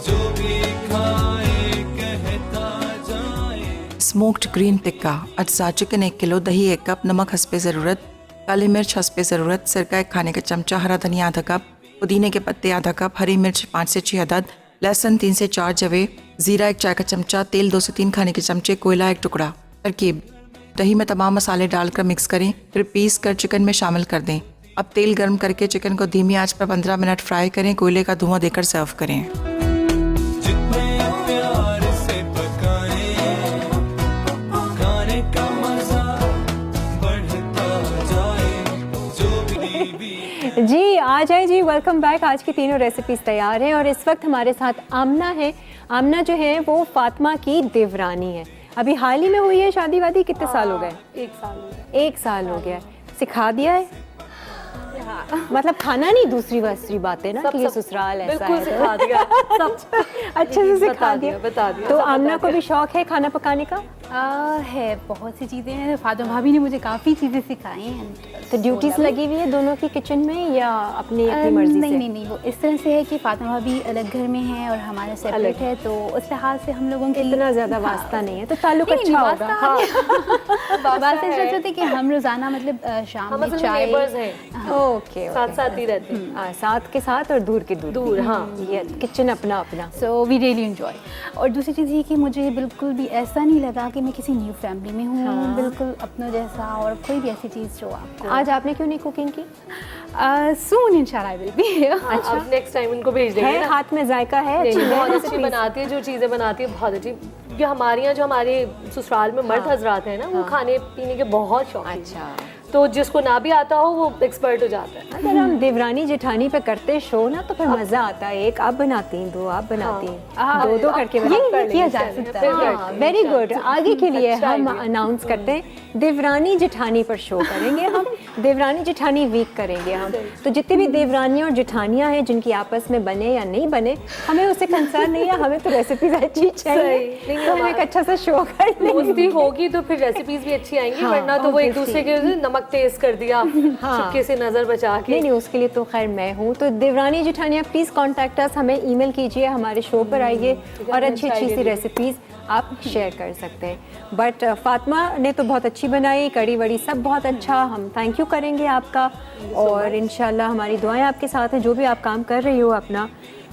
जो भी खाए कहता जाए। स्मोक्ड ग्रीन टिक्का अज्जा चिकन 1 किलो, दही 1 कप, नमक हस्बे ज़रूरत, काली मिर्च हस्बे ज़रूरत, सिरका 1 खाने का चमचा, हरा धनिया आधा कप, पुदीने के पत्ते आधा कप, हरी मिर्च 5 से 6 अदद, लहसुन 3 से 4 जवे, ज़ीरा 1 चाय का चमचा, तेल 2 से 3 खाने के चमचे, कोयला 1 टुकड़ा। तरकीब: दही में तमाम मसाले डालकर मिक्स करें, फिर पीस कर चिकन में शामिल कर दें। अब तेल गर्म करके चिकन को धीमी आंच पर 15 मिनट फ्राई करें, कोयले का धुआं देकर सर्व करें। जितने प्यार से पकाए खाने का मजा बढ़ता जाए, जो भी जी आ जाए जी, वेलकम बैक। आज की तीनों रेसिपीज तैयार हैं और इस वक्त हमारे साथ आमना है। आमना जो है वो फातिमा की देवरानी है। अभी हाल ही में हुई है शादी वादी, कितने साल हो गए? 1 साल हो गया। 1 साल हो गया। सिखा दिया है? मतलब खाना नहीं, दूसरी बातें ना कि ये ससुराल ऐसा बिल्कुल है सिखा दिया सब अच्छे से सिखा बता दिया। तो आमना को भी शौक है खाना पकाने का? है, बहुत सी चीज़ें हैं। फातिमा भाभी ने मुझे काफ़ी चीज़ें सिखाई हैं। तो ड्यूटीज लगी हुई है दोनों की किचन में या अपनी मर्जी से? नहीं, वो इस तरह से है कि फातिमा भाभी अलग घर में है और हमारा सेपरेट है, तो उस लिहाज से हम लोगों की इतना ज्यादा वास्ता नहीं है, तो ताल्लुक अच्छा होगा। बात ऐसे होती है कि हम रोजाना मतलब शाम में चाय नेबर्स हैं, ओके साथ ही रहते हैं। साथ के साथ और दूर के दूर। हाँ। ये किचन अपना अपना। So we really enjoy. और दूसरी चीज़ ये कि मुझे बिल्कुल भी ऐसा नहीं लगा कि मैं किसी न्यू फैमिली में हूँ। हाँ। बिल्कुल अपना जैसा, और कोई भी ऐसी चीज़ जो आपको आज आपने क्यों नहीं कुकिंग की? सून इंशाल्लाह विल बी। अच्छा, अब नेक्स्ट टाइम उनको भेज देंगे है ना। हाथ में जायका है, नहीं, अच्छी नहीं, बहुत है अच्छी बनाती है, जो चीज़ें बनाती है बहुत अच्छी। क्योंकि हमारे यहाँ जो हमारे ससुराल में मर्द हजरात हैं ना, वो खाने पीने के बहुत शौकीन अच्छा। हैं। तो जिसको ना भी आता हो वो एक्सपर्ट हो जाता है। अगर हम देवरानी जेठानी पे करते शो ना तो फिर मजा आता है। एक आप बनाती हैं, दो आप बनाती हैं, दो करके ये किया जा सकता है। Very good. आगे के लिए हम अनाउंस करते हैं देवरानी जेठानी पर शो करेंगे हम। देवरानी जेठानी वीक करेंगे हम। तो जितनी भी देवरानियाँ और जेठानियाँ हैं जिनकी आपस में बने या नहीं बने, हमें उससे कंसर्न नहीं है, हमें तो रेसिपीज अच्छी चाहिए। तो हम एक अच्छा सा शो कर दोस्ती होगी तो फिर रेसिपीज भी अच्छी आएंगी, वरना तो वो एक दूसरे के नमक टेस्ट कर दिया चुपके से नजर बचा के। नहीं, उसके लिए तो खैर मैं हूँ। तो देवरानी जेठानिया प्लीज कॉन्टैक्ट अस, हमें ईमेल कीजिए, हमारे शो पर आइए और अच्छी अच्छी सी रेसिपीज आप शेयर कर सकते हैं। बट फातिमा ने तो बहुत अच्छी बनाई, कड़ी वड़ी सब बहुत अच्छा। हम थैंक यू करेंगे आपका, और इंशाल्लाह हमारी दुआएं आपके साथ हैं। जो भी आप काम कर रही हो अपना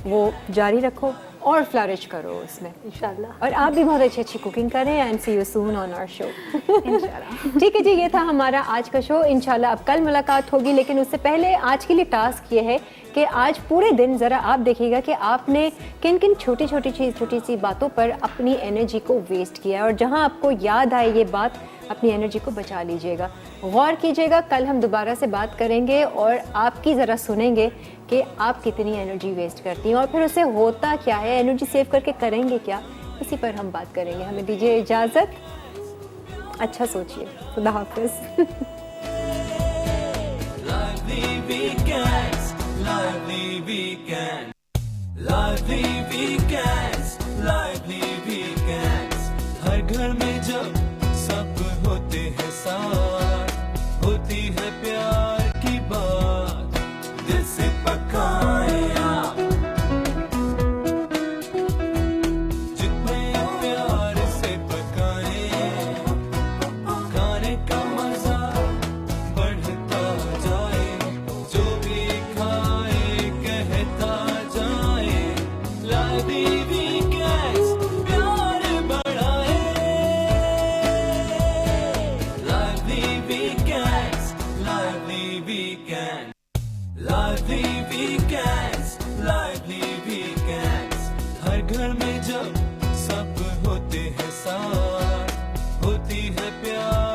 वो जारी रखो और फ्लरिश करो उसमें इंशाल्लाह। और आप भी बहुत अच्छी अच्छी कुकिंग करें। And see you soon on our show इंशाल्लाह। ठीक है जी, ये था हमारा आज का शो। इंशाल्लाह अब कल मुलाकात होगी, लेकिन उससे पहले आज के लिए टास्क ये है कि आज पूरे दिन ज़रा आप देखिएगा कि आपने किन किन छोटी छोटी सी बातों पर अपनी एनर्जी को वेस्ट किया है, और जहां आपको याद आए ये बात अपनी एनर्जी को बचा लीजिएगा, गौर कीजिएगा। कल हम दोबारा से बात करेंगे और आपकी ज़रा सुनेंगे कि आप कितनी एनर्जी वेस्ट करती हैं और फिर उसे होता क्या है, एनर्जी सेव करके करेंगे क्या, इसी पर हम बात करेंगे। हमें दीजिए इजाज़त, अच्छा सोचिए। खुदा हाफिज़। हर घर में जब सब होते हैं साथ, होती है प्यार की बात, दिल से पकाए आप। जितने प्यार से पकाए खाने का मजा बढ़ता जाए, जो भी खाए कहता जाए, लाडली गैस प्यार बढ़ाए, लाडली वीकेंड्स, लाडली वीकेंड, लाडली वीकेंड्स, लाडली वीकेंड्स। हर घर में जब सब होते हैं साथ, होती है प्यार